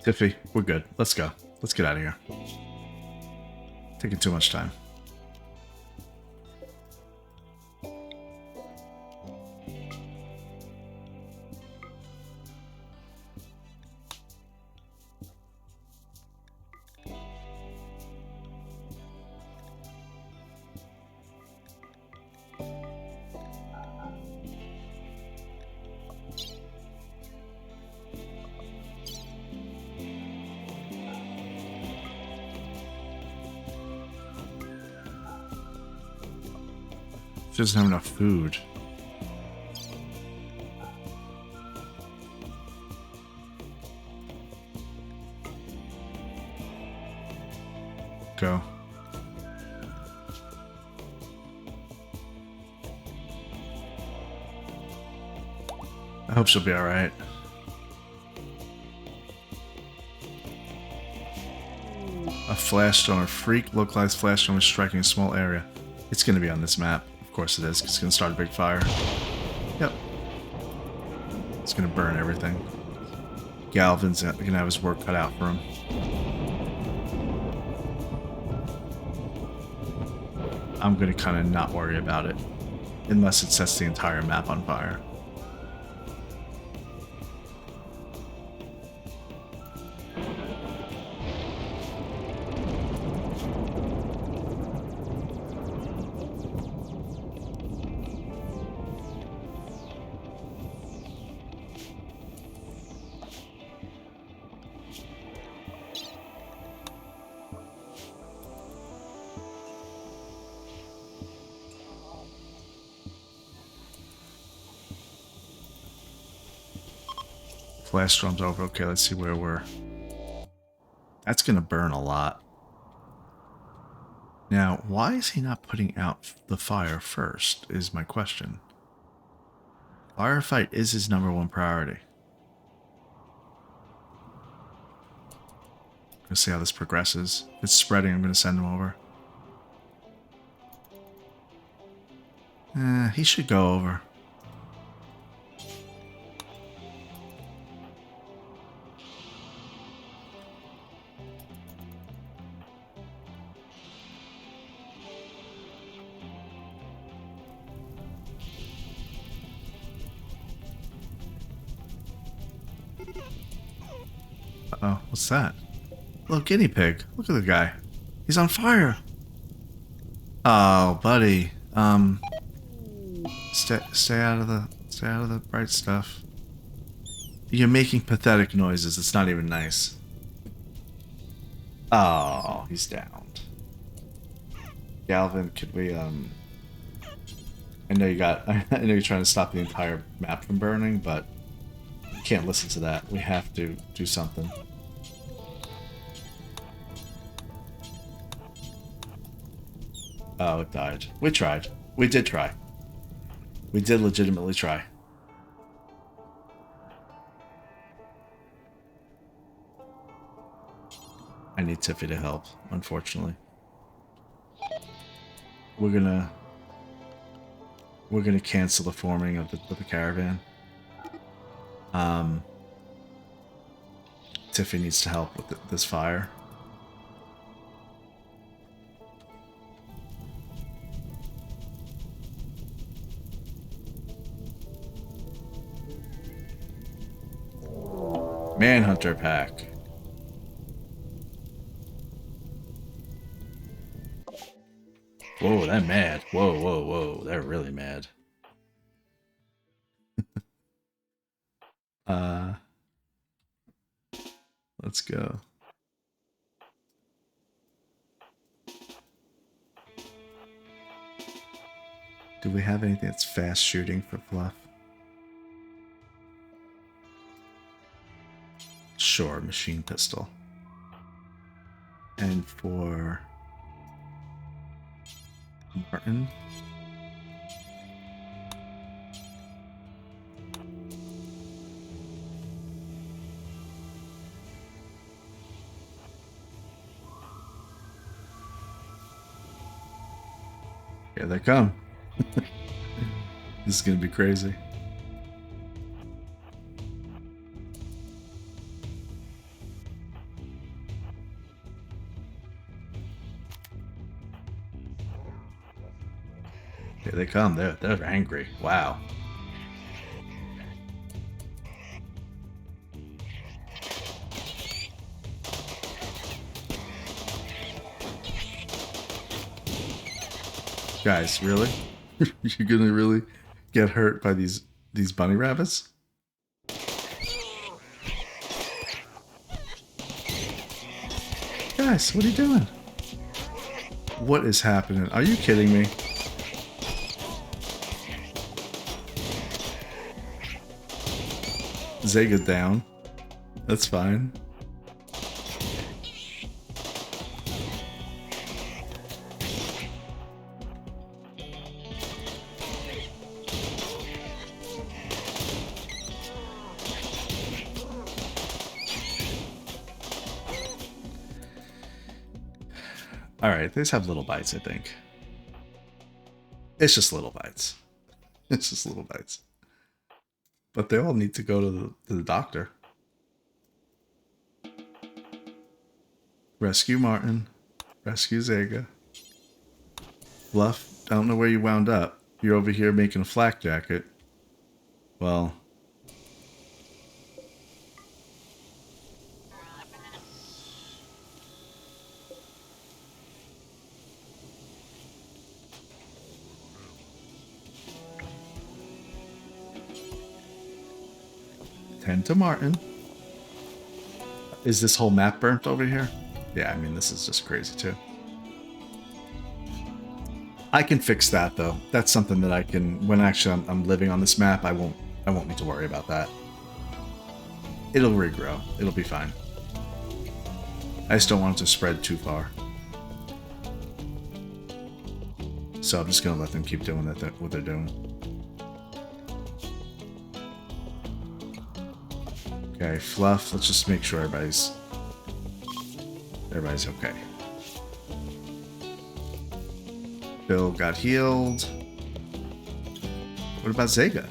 S1: Tiffy, we're good. Let's go. Let's get out of here. Taking too much time. She doesn't have enough food. Go. I hope she'll be alright. A flash storm. A freak localized flash storm is striking a small area. It's going to be on this map. Of course it is, 'cause it's going to start a big fire. Yep. It's going to burn everything. Galvin's gonna have his work cut out for him. I'm gonna kind of not worry about it. Unless it sets the entire map on fire. Flash storm's over. Okay, let's see where we're... That's gonna burn a lot. Now, why is he not putting out the fire first, is my question. Firefight is his #1 priority. Let's see how this progresses. If it's spreading, I'm gonna send him over. He should go over. Uh-oh, what's that? Little guinea pig. Look at the guy. He's on fire. Oh, buddy. Stay out of the bright stuff. You're making pathetic noises. It's not even nice. Oh, he's downed. Galvin, could we I know you're trying to stop the entire map from burning, but we can't listen to that. We have to do something. Oh, it died. We tried. We did try. We did legitimately try. I need Tiffy to help, unfortunately. We're gonna cancel the forming of the caravan. Tiffy needs to help with this fire. Manhunter pack. Whoa, they're mad. Whoa, whoa, whoa. They're really mad. Let's go. Do we have anything that's fast shooting for Fluff? Sure, machine pistol. And for Martin. Here they come. This is gonna be crazy. Here they come. They're angry. Wow. Guys, really? You're gonna really get hurt by these bunny rabbits? Guys, what are you doing? What is happening? Are you kidding me? Zega down. That's fine. Alright, they just have little bites, I think. It's just little bites. It's just little bites. But they all need to go to the doctor. Rescue Martin. Rescue Zega. Bluff, I don't know where you wound up. You're over here making a flak jacket. Well... Tend to Martin. Is this whole map burnt over here? Yeah, I mean, this is just crazy too. I can fix that though. That's something that I can, when actually I'm living on this map, I won't need to worry about that. It'll regrow. It'll be fine. I just don't want it to spread too far. So I'm just gonna let them keep doing what they're doing. Okay, Fluff, let's just make sure everybody's okay. Bill got healed. What about Zega?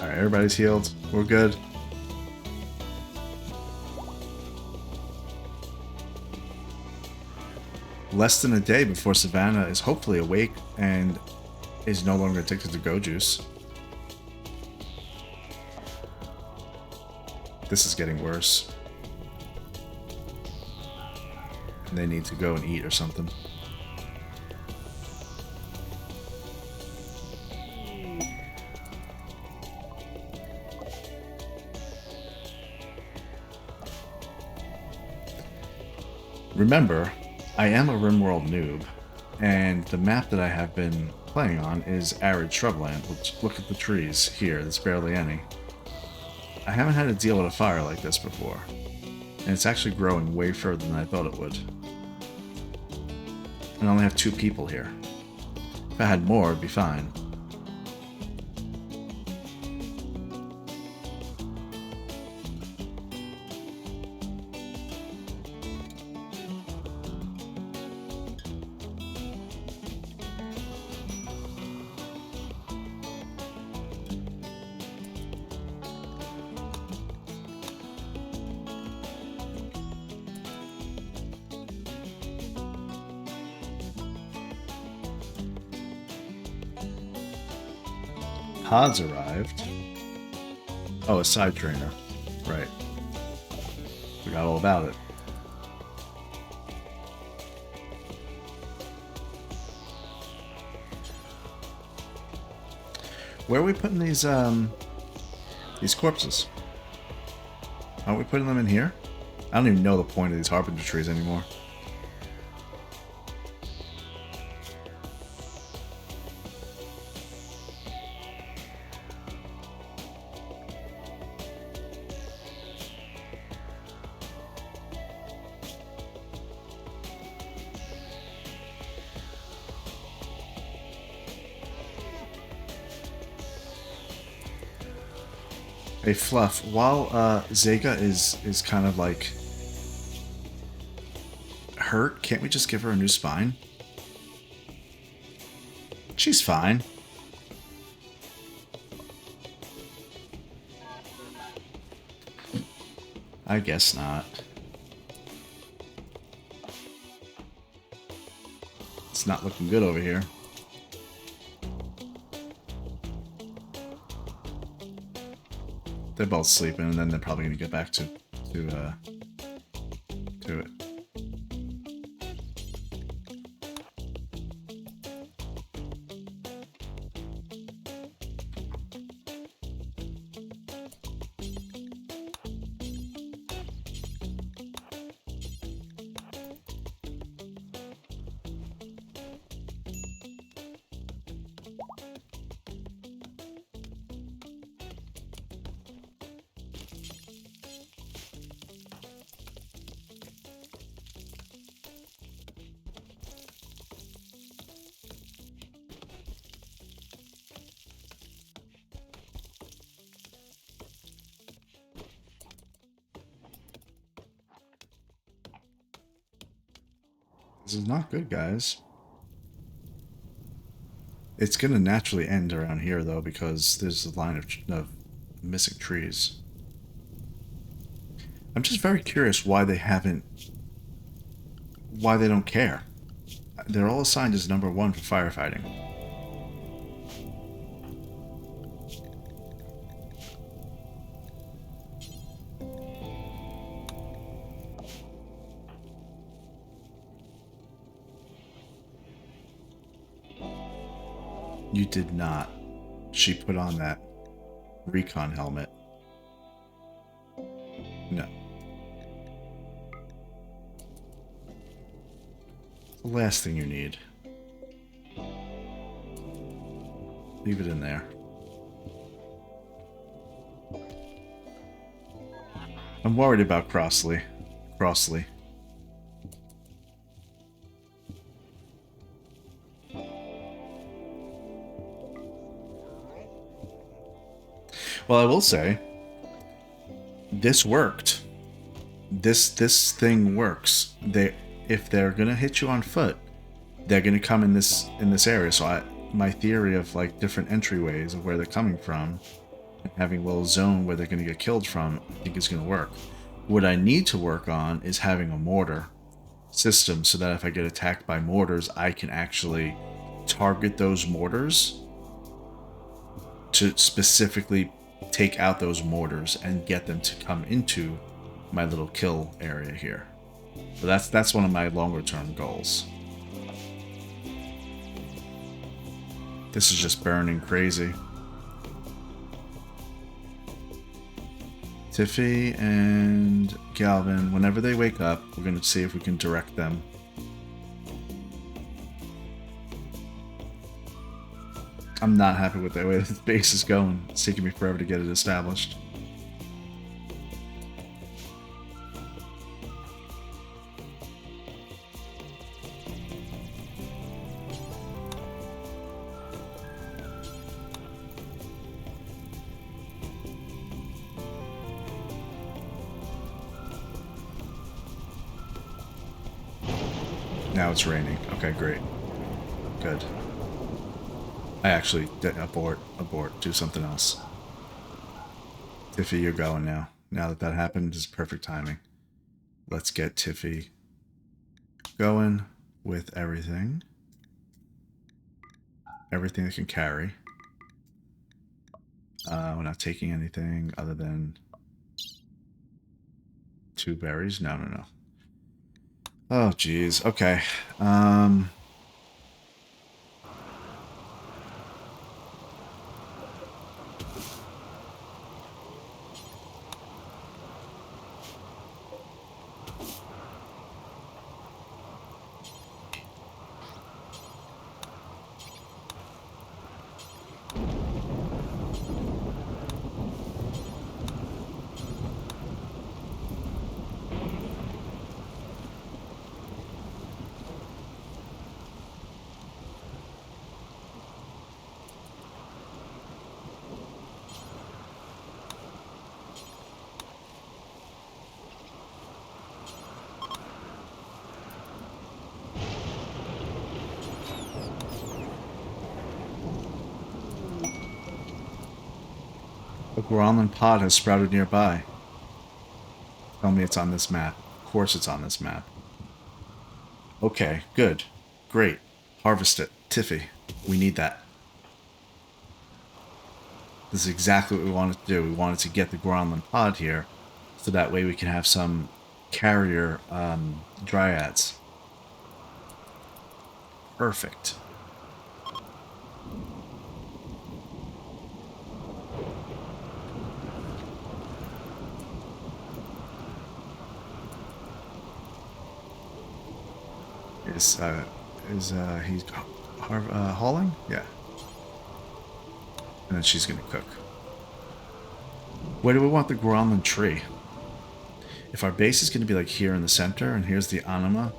S1: Alright, everybody's healed. We're good. Less than a day before Savannah is hopefully awake and is no longer addicted to Go Juice. This is getting worse. And they need to go and eat or something. Remember, I am a RimWorld noob, and the map that I have been playing on is Arid Shrubland, which, look at the trees here, there's barely any. I haven't had to deal with a fire like this before, and it's actually growing way further than I thought it would. And I only have 2 people here. If I had more, it'd be fine. Pod's arrived. Oh, a side trainer. Right. Forgot all about it. Where are we putting these corpses? Aren't we putting them in here? I don't even know the point of these Harbinger trees anymore. Hey Fluff, while Zega is kind of like hurt, can't we just give her a new spine? She's fine. I guess not. It's not looking good over here. They're both sleeping, and then they're probably going to get back to it. This is not good, guys. It's going to naturally end around here, though, because there's a line of missing trees. I'm just very curious why they haven't... why they don't care. They're all assigned as number 1 for firefighting. You did not. She put on that recon helmet. No. The last thing you need. Leave it in there. I'm worried about Crossley. Well, I will say, this worked. This thing works. If they're gonna hit you on foot, they're gonna come in this area. So my theory of like different entryways of where they're coming from, and having a little zone where they're gonna get killed from, I think is gonna work. What I need to work on is having a mortar system so that if I get attacked by mortars, I can actually target those mortars to specifically take out those mortars and get them to come into my little kill area here. So that's one of my longer term goals. This is just burning crazy. Tiffy and Galvin, whenever they wake up, we're going to see if we can direct them. I'm not happy with the way the base is going. It's taking me forever to get it established. Now it's raining. Okay, great. Good. I actually did abort, do something else. Tiffy, you're going now. Now that that happened, is perfect timing. Let's get Tiffy going with everything. Everything that can carry. We're not taking anything other than 2 berries. No. Oh, geez. Okay. A Gromlin pod has sprouted nearby. Tell me it's on this map. Of course it's on this map. Okay, good. Great. Harvest it. Tiffy, we need that. This is exactly what we wanted to do. We wanted to get the Gromlin pod here, so that way we can have some carrier dryads. Perfect. Is he hauling? Yeah. And then she's gonna cook. Where do we want the Gromlin tree? If our base is gonna be like here in the center, and here's the anima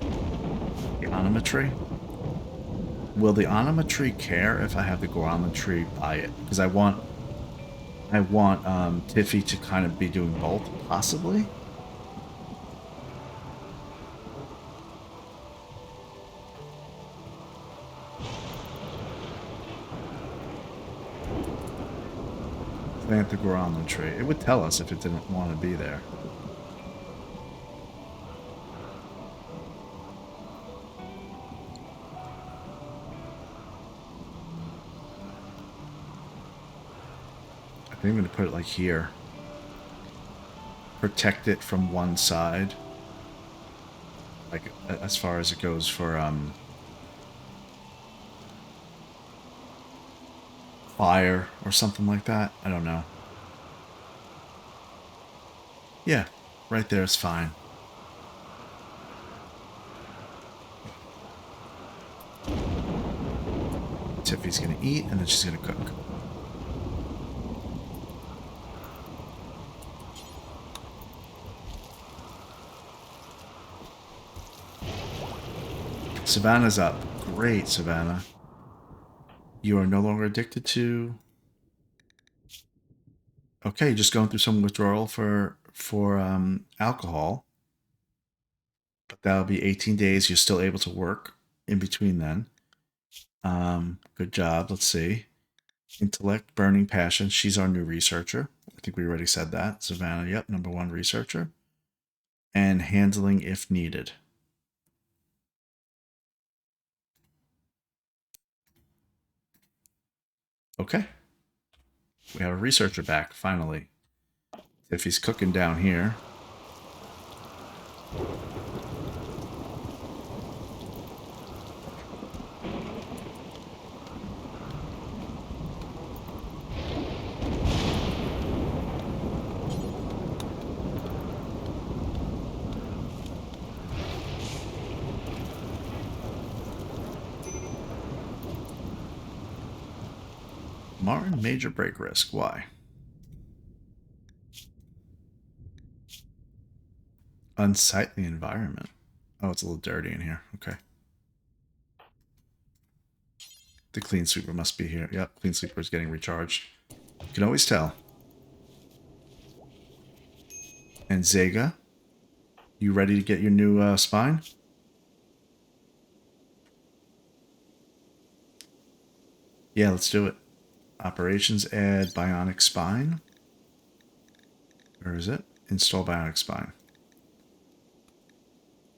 S1: tree. Will the anima tree care if I have the Gromlin tree by it? Because I want Tiffy to kind of be doing both, possibly. plant the guarana tree. It would tell us if it didn't want to be there. I think I'm going to put it like here. Protect it from one side. Like, as far as it goes for, fire or something like that. I don't know. Yeah, right there is fine. Tiffy's gonna eat and then she's gonna cook. Savannah's up. Great, Savannah. You are no longer addicted to... Okay, just going through some withdrawal for alcohol. But that'll be 18 days. You're still able to work in between then. Good job. Let's see. Intellect, burning passion. She's our new researcher. I think we already said that. Savannah, yep, #1 researcher. And handling if needed. Okay. We have a researcher back, finally. If he's cooking down here. Martin, major break risk. Why? Unsightly environment. Oh, it's a little dirty in here. Okay. The clean sweeper must be here. Yep, clean sweeper is getting recharged. You can always tell. And Zega, you ready to get your new spine? Yeah, let's do it. Operations, add bionic spine. Where is it? Install bionic spine.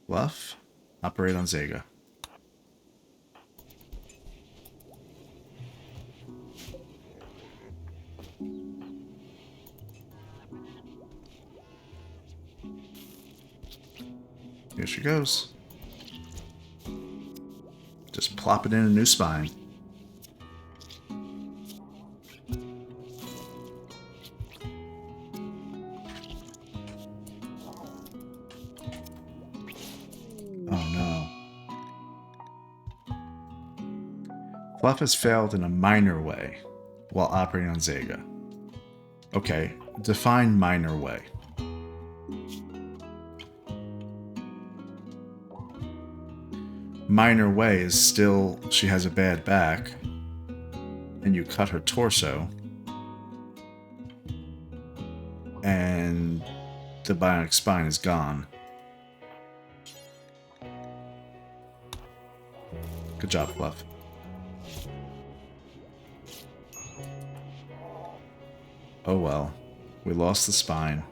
S1: Bluff. Operate on Zega. Here she goes. Just plop it in a new spine. Oh no. Fluff has failed in a minor way while operating on Zega. Okay, define minor way. Minor way is still she has a bad back and you cut her torso and the bionic spine is gone. Good job, Fluff. Oh well, we lost the spine.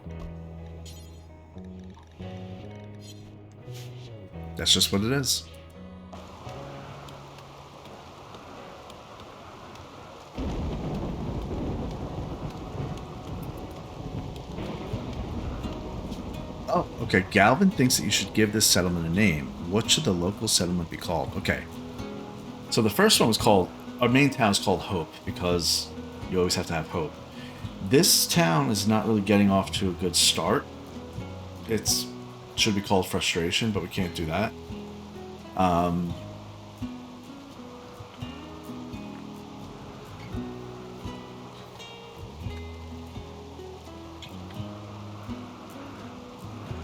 S1: That's just what it is. Oh, okay. Galvin thinks that you should give this settlement a name. What should the local settlement be called? Okay. So the first one was called, our main town is called Hope because you always have to have hope. This town is not really getting off to a good start. It should be called Frustration, but we can't do that.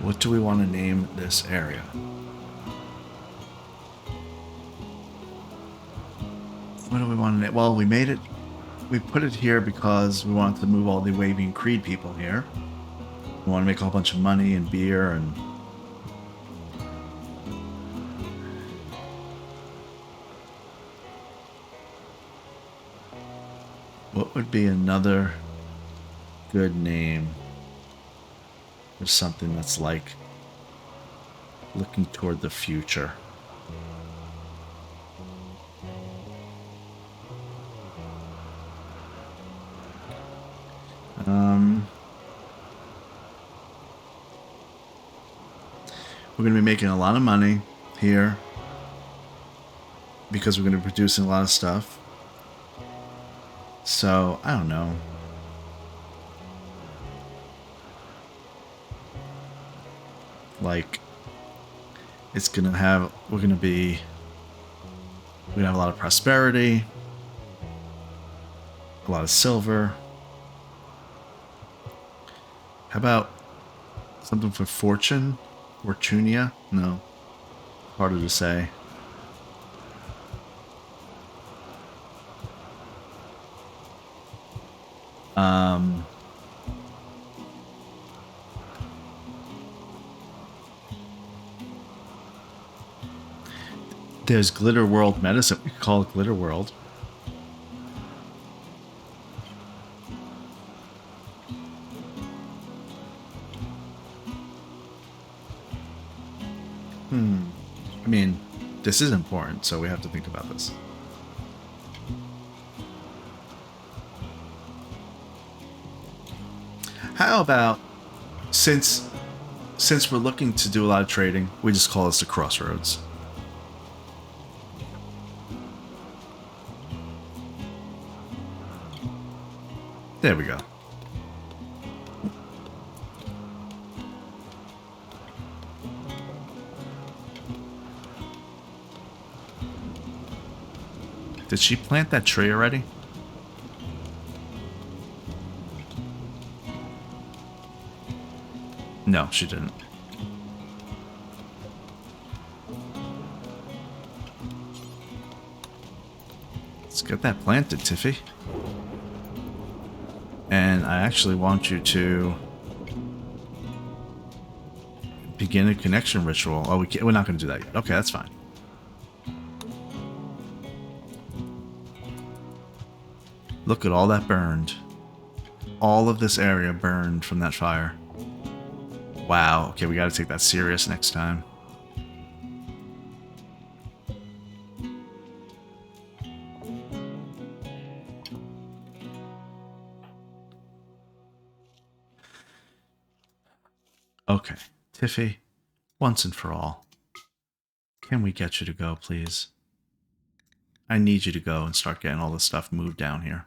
S1: What do we want to name this area? What do we want to name? Well, we made it. We put it here because we wanted to move all the Waving Creed people here. We want to make a whole bunch of money and beer and... What would be another good name for something that's like looking toward the future. We're going to be making a lot of money here because we're going to be producing a lot of stuff. So, I don't know. Like, it's going to have, we're going to have a lot of prosperity, a lot of silver. How about something for fortune? Fortunia? No. Harder to say. There's Glitter World Medicine. We could call it Glitter World. I mean, this is important, so we have to think about this. How about, since we're looking to do a lot of trading, we just call this the Crossroads. There we go. Did she plant that tree already? No, she didn't. Let's get that planted, Tiffy. And I actually want you to begin a connection ritual. Oh, we're not going to do that yet. Okay, that's fine. Look at all that burned. All of this area burned from that fire. Wow. Okay, we got to take that serious next time. Okay, Tiffy, once and for all, can we get you to go, please? I need you to go and start getting all this stuff moved down here.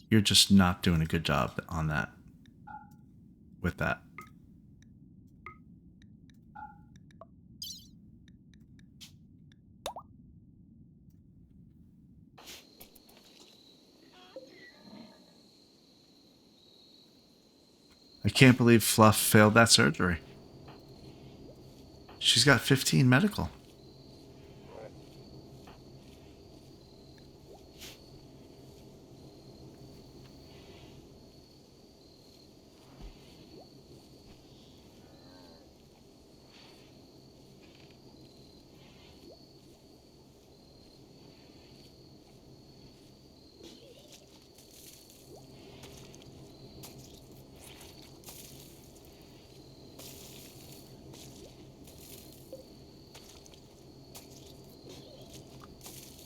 S1: You're just not doing a good job on that. With that. I can't believe Fluff failed that surgery. She's got 15 medical.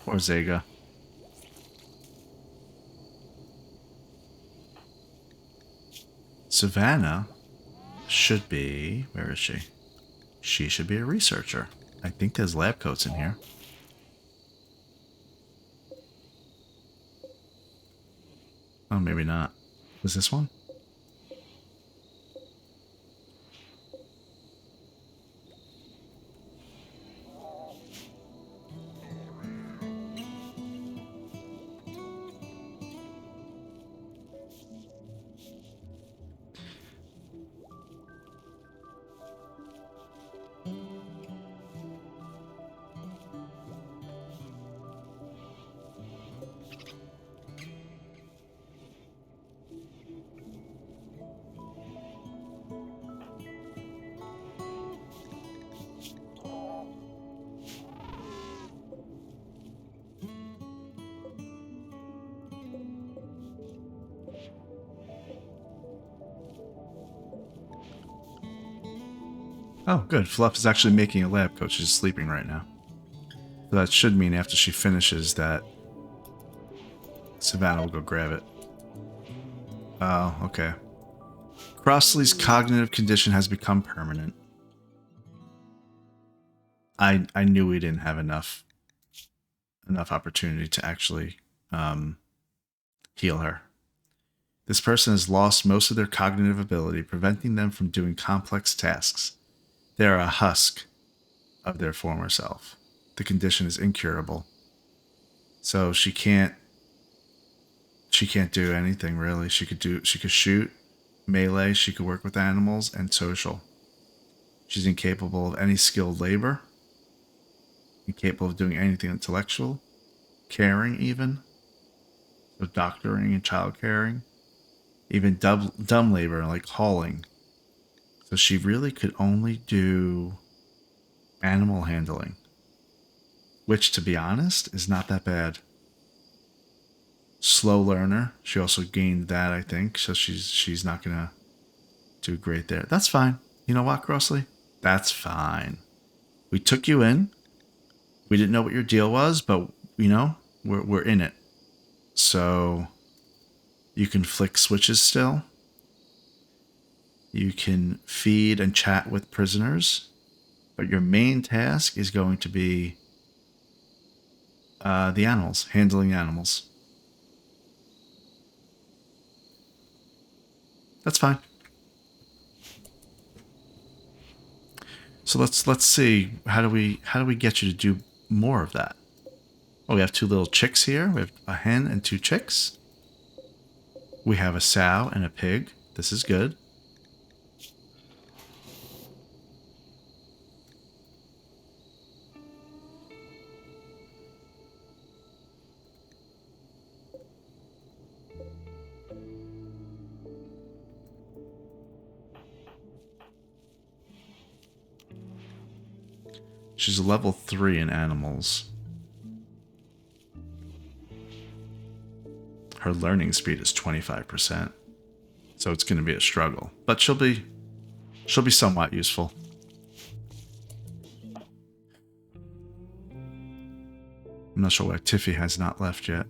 S1: Or Zega. Savannah should be... Where is she? She should be a researcher. I think there's lab coats in here. Oh, maybe not. Was this one? Oh, good. Fluff is actually making a lab coat. She's sleeping right now. So that should mean after she finishes that, Savannah will go grab it. Oh, okay. Crossley's cognitive condition has become permanent. I knew we didn't have enough opportunity to actually heal her. This person has lost most of their cognitive ability, preventing them from doing complex tasks. They are a husk of their former self. The condition is incurable. So she can't do anything really. She could shoot, melee, she could work with animals, and social. She's incapable of any skilled labor, incapable of doing anything intellectual, caring even, so doctoring and child caring, even dumb labor like hauling. So she really could only do animal handling, which, to be honest, is not that bad. Slow learner. She also gained that, I think. So she's not gonna do great there. That's fine. You know what, Crossley? That's fine. We took you in. We didn't know what your deal was, but we're in it. So you can flick switches still. You can feed and chat with prisoners, but your main task is going to be the animals, handling animals. That's fine. So let's see, how do we get you to do more of that? Oh, we have 2 little chicks here. We have a hen and 2 chicks. We have a sow and a pig. This is good. She's a level 3 in animals. Her learning speed is 25%. So it's going to be a struggle, but she'll be somewhat useful. I'm not sure why Tiffy has not left yet.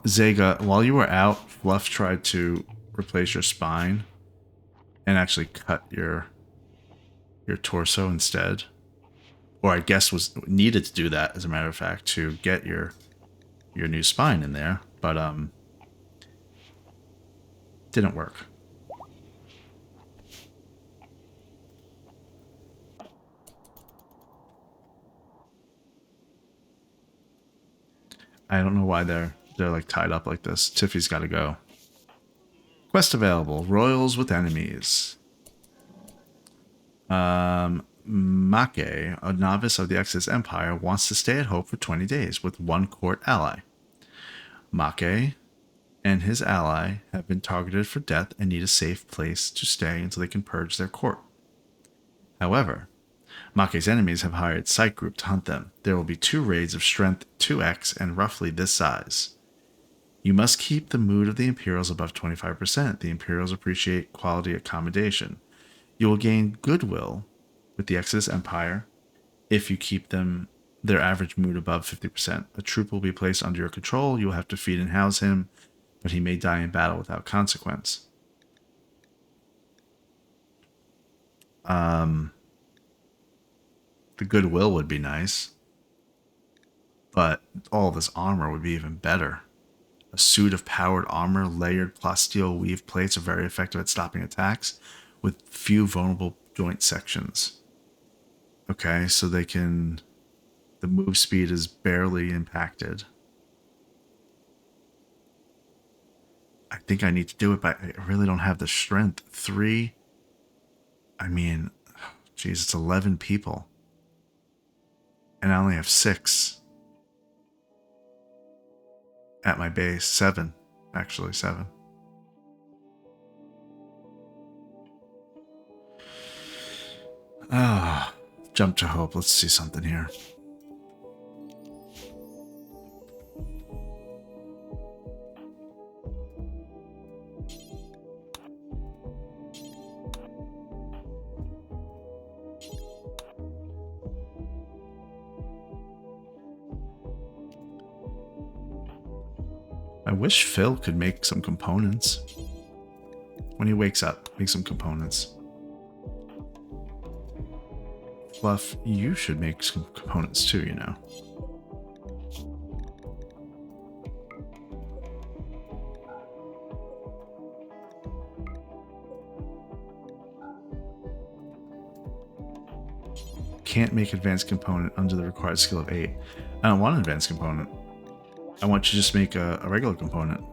S1: Zega, while you were out, Fluff tried to replace your spine and actually cut your torso instead. Or I guess was needed to do that, as a matter of fact, to get your new spine in there, but didn't work. I don't know why they're like tied up like this. Tiffy's got to go. Quest available: Royals with enemies. Make, a novice of the Exodus Empire, wants to stay at Hope for 20 days with 1 court ally. Make and his ally have been targeted for death and need a safe place to stay until they can purge their court. However, Make's enemies have hired Psych Group to hunt them. There will be 2 raids of strength 2x and roughly this size. You must keep the mood of the Imperials above 25%. The Imperials appreciate quality accommodation. You will gain goodwill with the Exodus Empire if you keep their average mood above 50%. A troop will be placed under your control. You will have to feed and house him, but he may die in battle without consequence. The goodwill would be nice, but all this armor would be even better. A suit of powered armor, layered plasteel weave plates are very effective at stopping attacks with few vulnerable joint sections. Okay, so the move speed is barely impacted. I think I need to do it, but I really don't have the strength. 3, I mean, geez, it's 11 people. And I only have 6 at my base. 7, actually, 7. Ah. Jump to hope. Let's see something here. I wish Phil could make some components. When he wakes up, make some components. Fluff, you should make some components too, you know. Can't make advanced component under the required skill of 8. I don't want an advanced component. I want you to just make a regular component.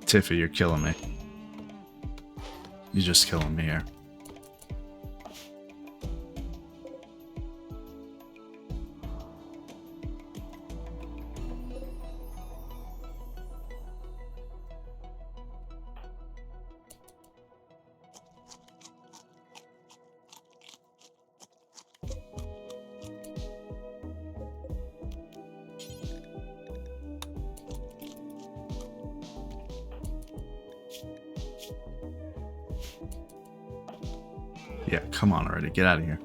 S1: Tiffy, you're killing me. You're just killing me here. Yeah, come on already. Get out of here.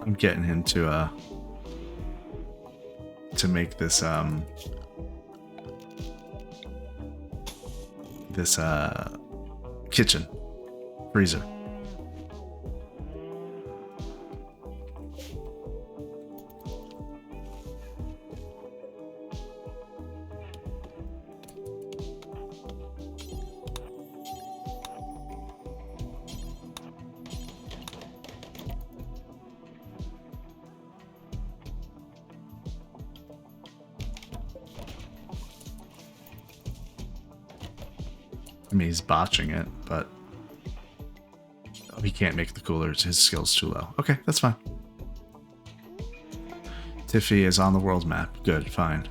S1: I'm getting him to make this kitchen freezer. I mean, he's botching it, but he can't make the coolers. His skill's too low. Okay, that's fine. Tiffy is on the world map. Good, fine.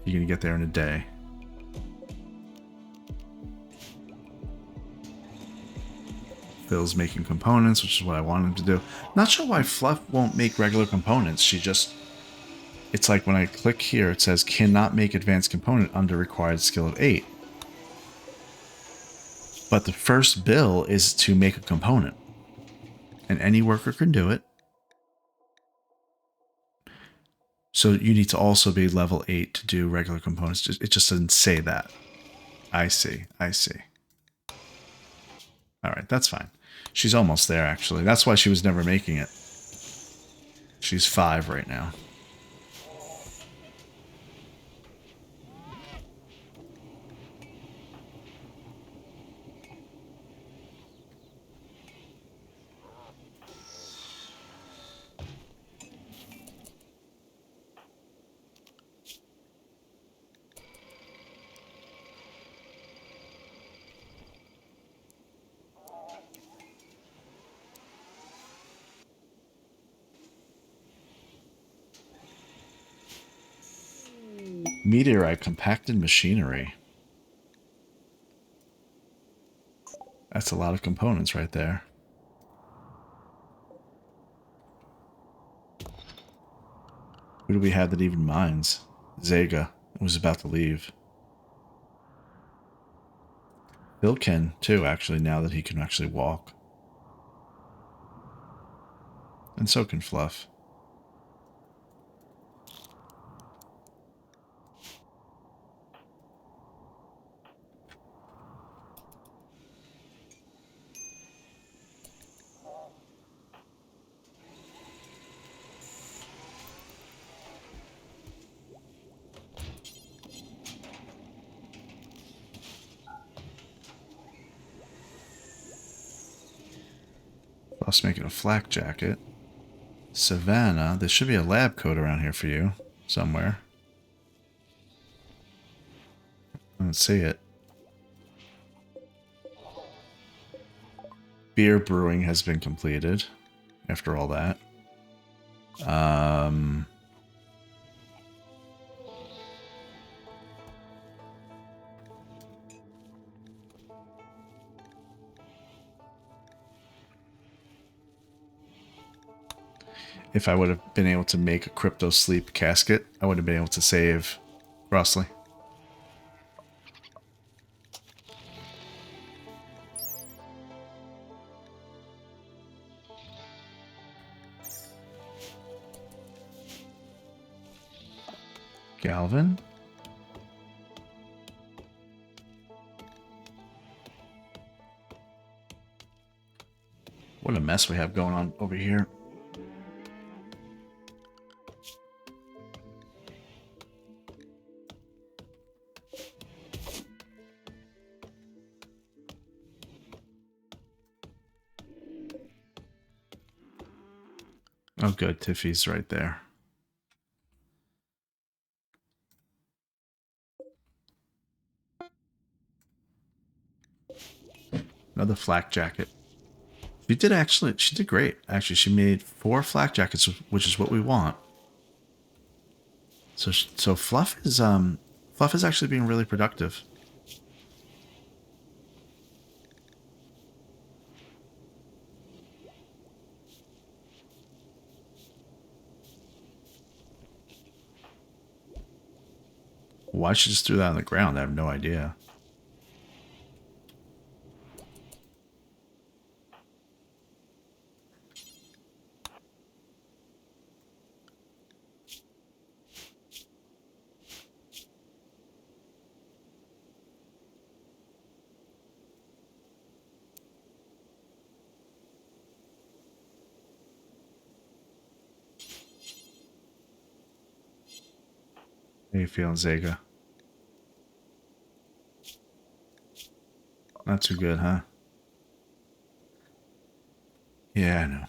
S1: You're gonna get there in a day. Phil's making components, which is what I want him to do. Not sure why Fluff won't make regular components. She just... It's like when I click here, it says, cannot make advanced component under required skill of 8. But the first bill is to make a component. And any worker can do it. So you need to also be level 8 to do regular components. It just doesn't say that. I see. I see. Alright, that's fine. She's almost there, actually. That's why she was never making it. She's 5 right now. Meteorite compacted machinery. That's a lot of components right there. Who do we have that even mines? Zega was about to leave. Bill can too, actually, now that he can actually walk. And so can Fluff. Let's make it a flak jacket. Savannah, there should be a lab coat around here for you somewhere. I don't see it. Beer brewing has been completed after all that. If I would have been able to make a crypto sleep casket, I would have been able to save Crossley. Galvin? What a mess we have going on over here. Oh good, Tiffy's right there. Another flak jacket. She did great. Actually, she made 4 flak jackets, which is what we want. So Fluff is actually being really productive. Why she just threw that on the ground, I have no idea. How you feeling, Zega? Not too good, huh? Yeah, I know.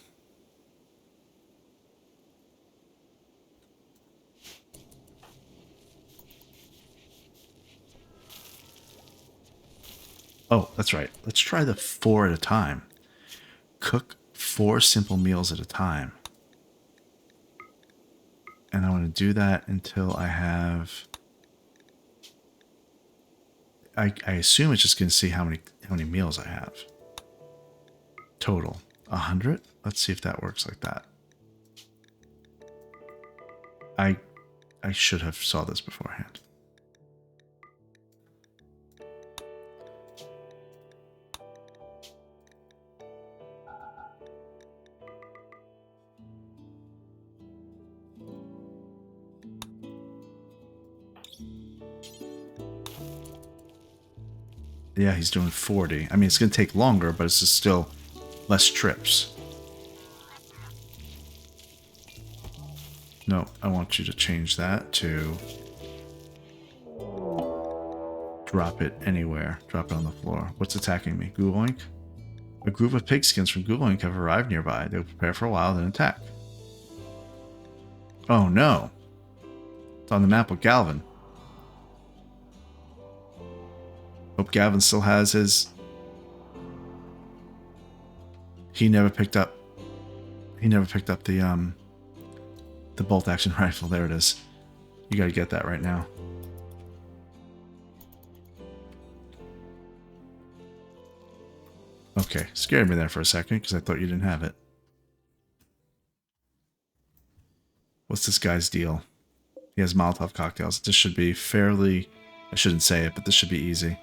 S1: Oh, that's right. Let's try the 4 at a time. Cook 4 simple meals at a time. And I want to do that until I have... I assume it's just going to see how many meals I have. Total. 100? Let's see if that works like that. I should have saw this beforehand. Yeah, he's doing 40. I mean, it's going to take longer, but it's just still less trips. No, I want you to change that to drop it anywhere. Drop it on the floor. What's attacking me? Ghoul-Oink? A group of pigskins from Ghoul-Oink have arrived nearby. They will prepare for a while, then attack. Oh no. It's on the map with Galvin. Hope Gavin still has his... He never picked up the bolt action rifle. There it is. You gotta get that right now. Okay, scared me there for a second because I thought you didn't have it. What's this guy's deal? He has Molotov cocktails. This should be fairly... I shouldn't say it, but this should be easy.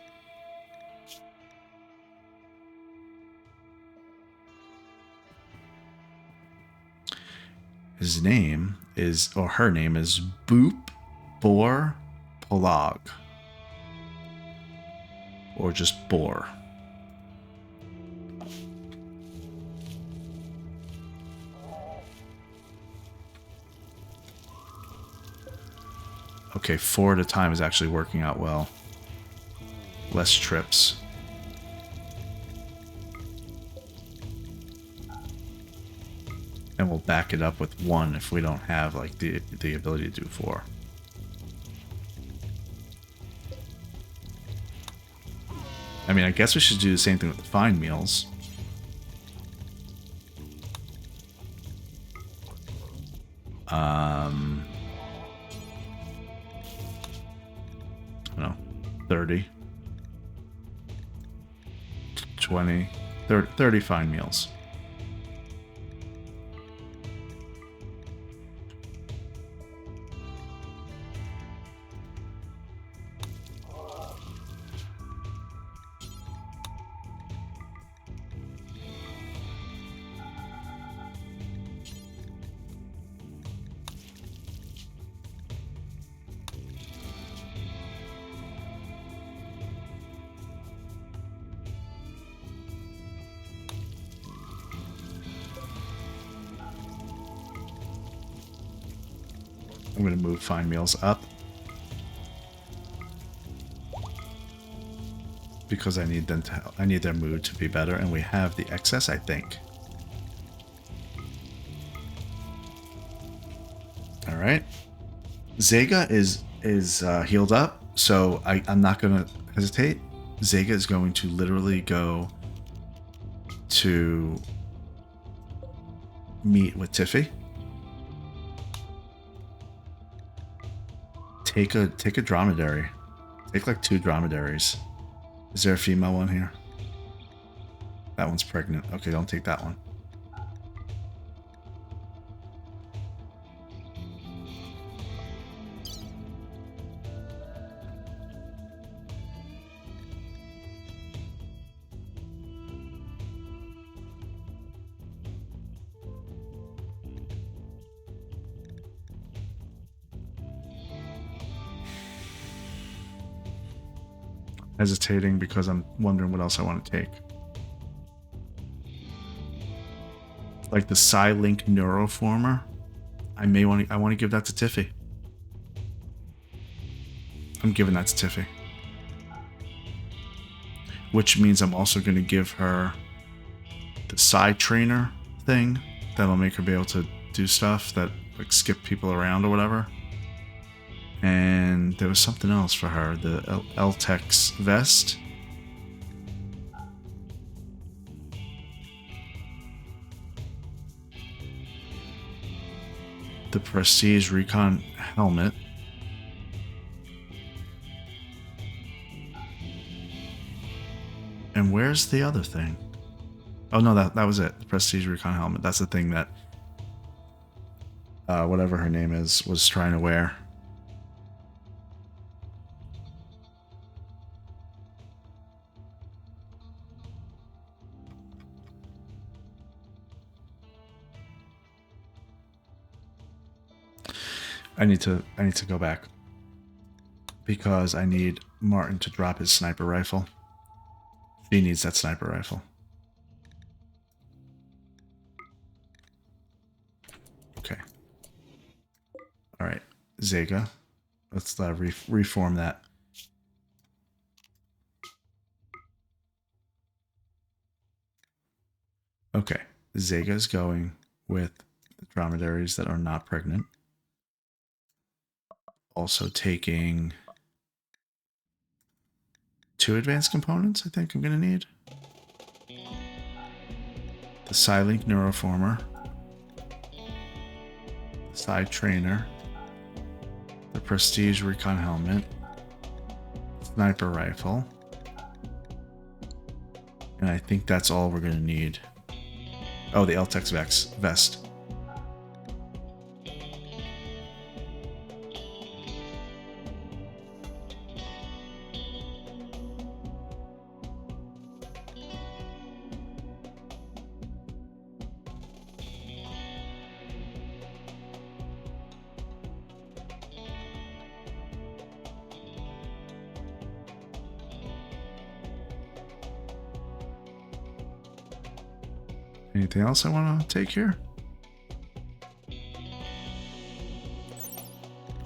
S1: His name is, or her name is Boop Boar Polog. Or just Boar. Okay, 4 at a time is actually working out well. Less trips. And we'll back it up with 1 if we don't have like the ability to do 4. I mean, I guess we should do the same thing with the fine meals. I don't know, 30, 20, 30 fine meals. I'm going to move fine meals up because I need them to. I need their mood to be better, and we have the excess, I think. All right, Zega is healed up, so I'm not going to hesitate. Zega is going to literally go to meet with Tiffy. Take a dromedary. Take like 2 dromedaries. Is there a female one here? That one's pregnant. Okay, don't take that one. Hesitating because I'm wondering what else I want to take. Like the Psylink Neuroformer. I want to give that to Tiffy. I'm giving that to Tiffy. Which means I'm also going to give her the Psy Trainer thing that'll make her be able to do stuff that like skip people around or whatever. And there was something else for her, the Eltex vest. The Prestige Recon helmet. And where's the other thing? Oh no, that was it. The Prestige Recon helmet. That's the thing that whatever her name is was trying to wear. I need to go back because I need Martin to drop his sniper rifle. He needs that sniper rifle. Okay. All right, Zega. Let's reform that. Okay, Zega is going with the dromedaries that are not pregnant. Also taking 2 advanced components, I think I'm going to need. The Psylink Neuroformer. The Psy Trainer. The Prestige Recon Helmet. Sniper Rifle. And I think that's all we're going to need. Oh, the Eltex vest. Anything else I want to take here?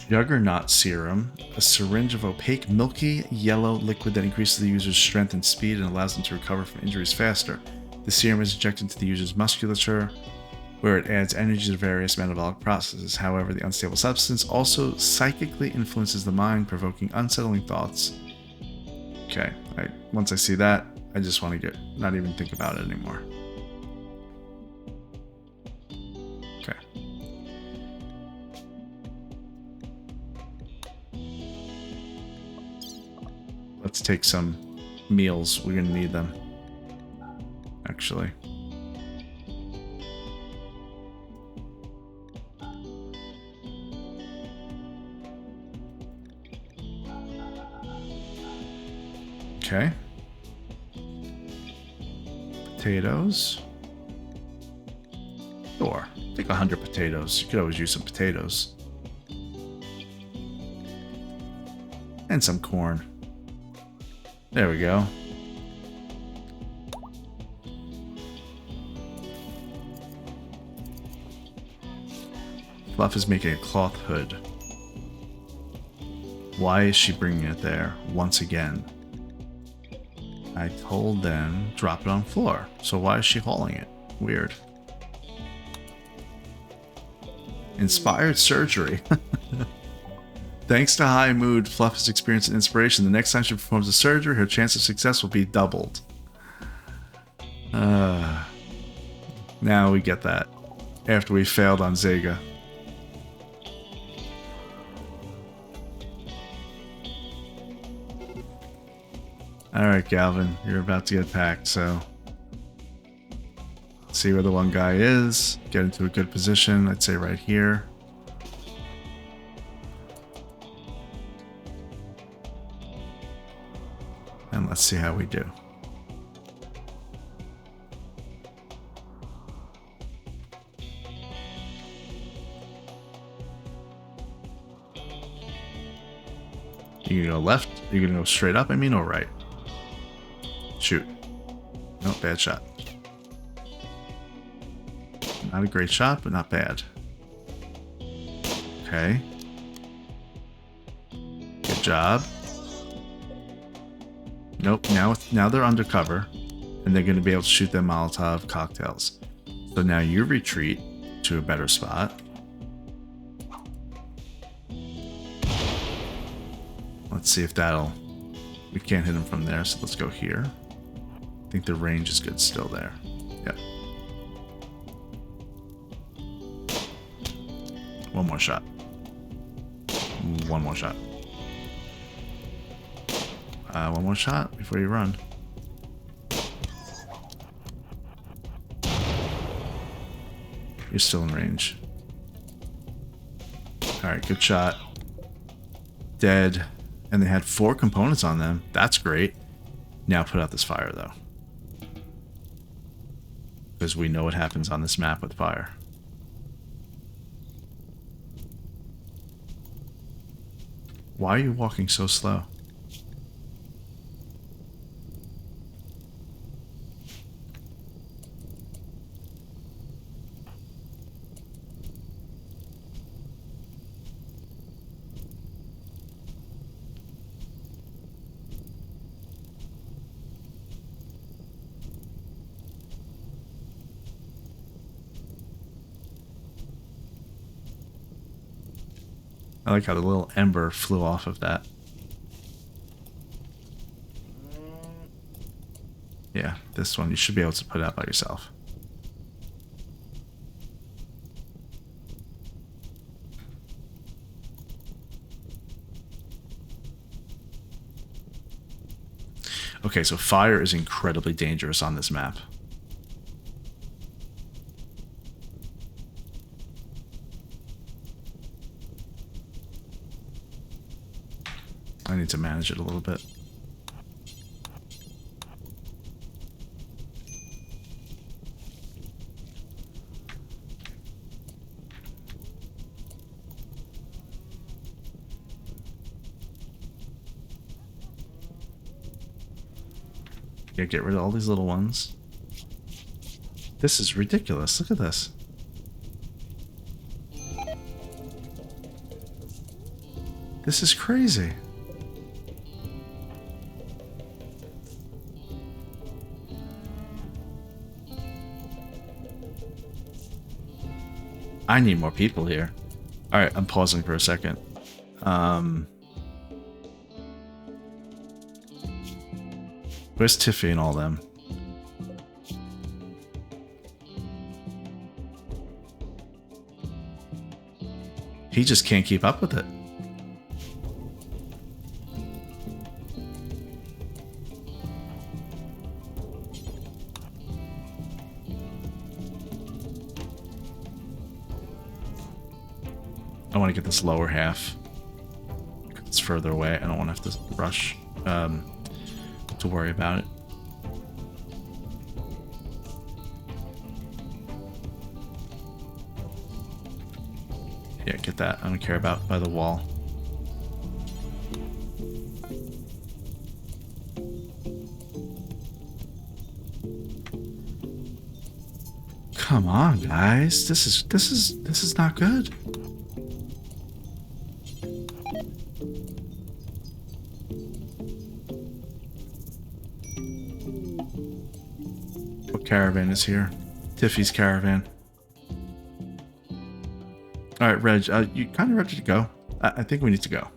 S1: Juggernaut Serum, a syringe of opaque, milky yellow liquid that increases the user's strength and speed and allows them to recover from injuries faster. The serum is injected into the user's musculature where it adds energy to various metabolic processes. However, the unstable substance also psychically influences the mind, provoking unsettling thoughts. Okay, once I see that, I just want to not even think about it anymore. Okay. Let's take some meals. We're going to need them, actually. Okay. Potatoes. Sure. Take 100 potatoes. You could always use some potatoes. And some corn. There we go. Fluff is making a cloth hood. Why is she bringing it there once again? I told them drop it on the floor. So why is she hauling it? Weird. Inspired surgery. Thanks to high mood, Fluff has experienced an inspiration. The next time she performs a surgery, her chance of success will be doubled. Now we get that. After we failed on Zega. Alright, Galvin, you're about to get packed, so... see where the one guy is. Get into a good position, I'd say right here. And let's see how we do. You gonna go left? You're gonna go straight up, I mean, or right? Shoot. No, bad shot. Not a great shot, but not bad. Okay. Good job. Nope, now they're undercover, and they're going to be able to shoot their Molotov cocktails. So now you retreat to a better spot. Let's see if that'll... we can't hit them from there, so let's go here. I think the range is good still there. Yep. One more shot. One more shot. One more shot before you run. You're still in range. Alright, good shot. Dead. And they had 4 components on them. That's great. Now put out this fire, though. Because we know what happens on this map with fire. Why are you walking so slow? I like how the little ember flew off of that. Yeah, this one you should be able to put out by yourself. Okay, so fire is incredibly dangerous on this map. I need to manage it a little bit. Yeah, get rid of all these little ones. This is ridiculous. Look at this. This is crazy. I need more people here. Alright, I'm pausing for a second. Where's Tiffy and all them? He just can't keep up with it. I want to get this lower half. It's further away. I don't want to have to rush to worry about it. Yeah, get that. I don't care about by the wall. Come on, guys. This is not good. What caravan is here? Tiffy's caravan. Alright, Reg, you kind of ready to go? I think we need to go.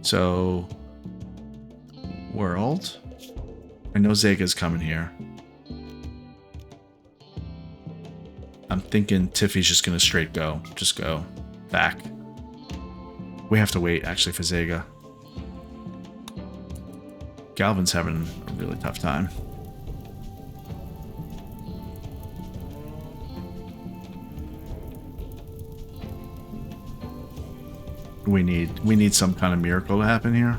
S1: So, world. I know Zega's coming here. I'm thinking Tiffy's just gonna straight go. Just go back. We have to wait, actually, for Zega. Galvin's having a really tough time. We need some kind of miracle to happen here.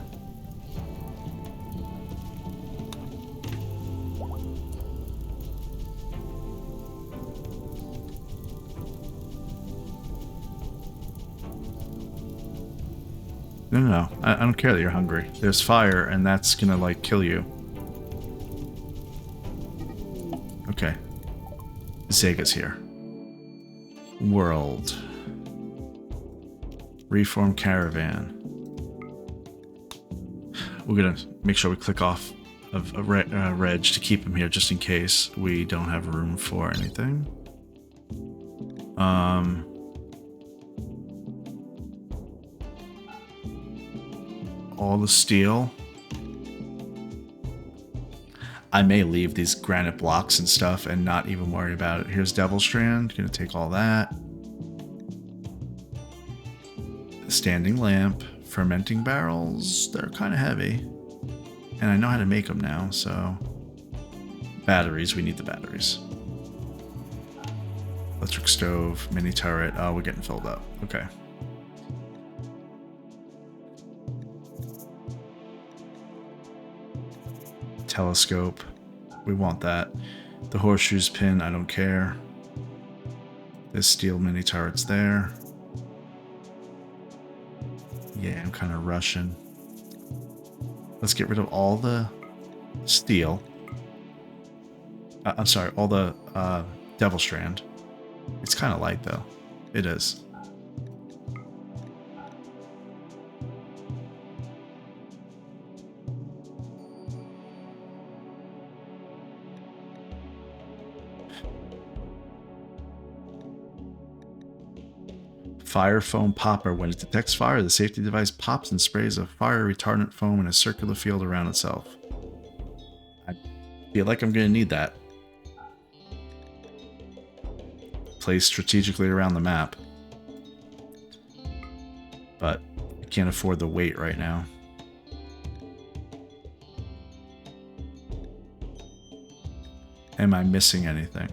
S1: No. I don't care that you're hungry. There's fire, and that's gonna, like, kill you. Okay. Zega's here. World. Reform caravan. We're gonna make sure we click off of Reg to keep him here, just in case we don't have room for anything. All the steel. I may leave these granite blocks and stuff and not even worry about it. Here's Devil Strand. Gonna take all that. Standing lamp. Fermenting barrels. They're kind of heavy. And I know how to make them now, so... Batteries. We need the batteries. Electric stove. Mini turret. Oh, we're getting filled up. Okay. Telescope. We want that. The horseshoes pin, I don't care. There's steel mini turrets there. Yeah, I'm kind of rushing. Let's get rid of all the steel. I'm sorry, all the Devil Strand. It's kind of light though. It is. Fire foam popper. When it detects fire, the safety device pops and sprays a fire retardant foam in a circular field around itself. I feel like I'm going to need that. Placed strategically around the map. But I can't afford the weight right now. Am I missing anything?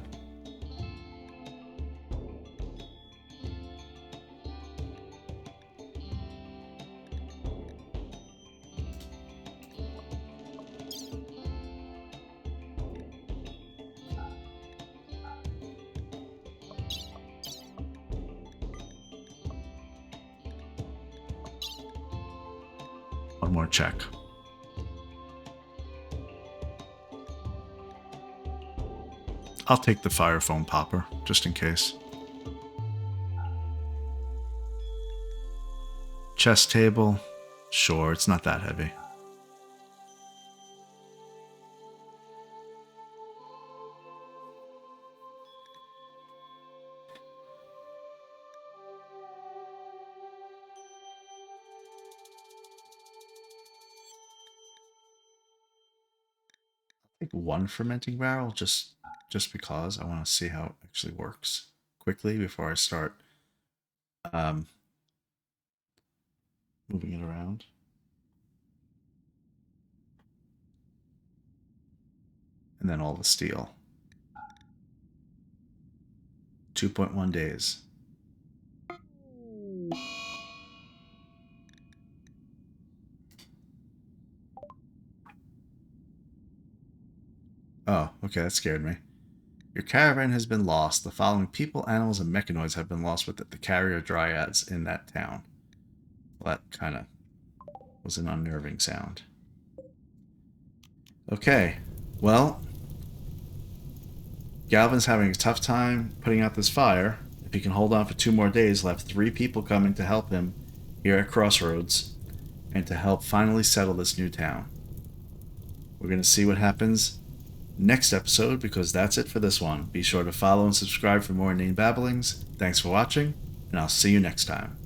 S1: One more check. I'll take the fire foam popper, just in case. Chest table. Sure, it's not that heavy. think one fermenting barrel just because I want to see how it actually works quickly before I start moving it around. And then all the steel. 2.1 days. Oh, okay, that scared me. Your caravan has been lost. The following people, animals, and mechanoids have been lost with it. The carrier dryads in that town. Well, that kind of was an unnerving sound. Okay, well, Galvin's having a tough time putting out this fire. If he can hold on for 2 more days, he'll have 3 people coming to help him here at Crossroads and to help finally settle this new town. We're going to see what happens next episode, because that's it for this one. Be sure to follow and subscribe for more inane babblings. Thanks for watching, and I'll see you next time.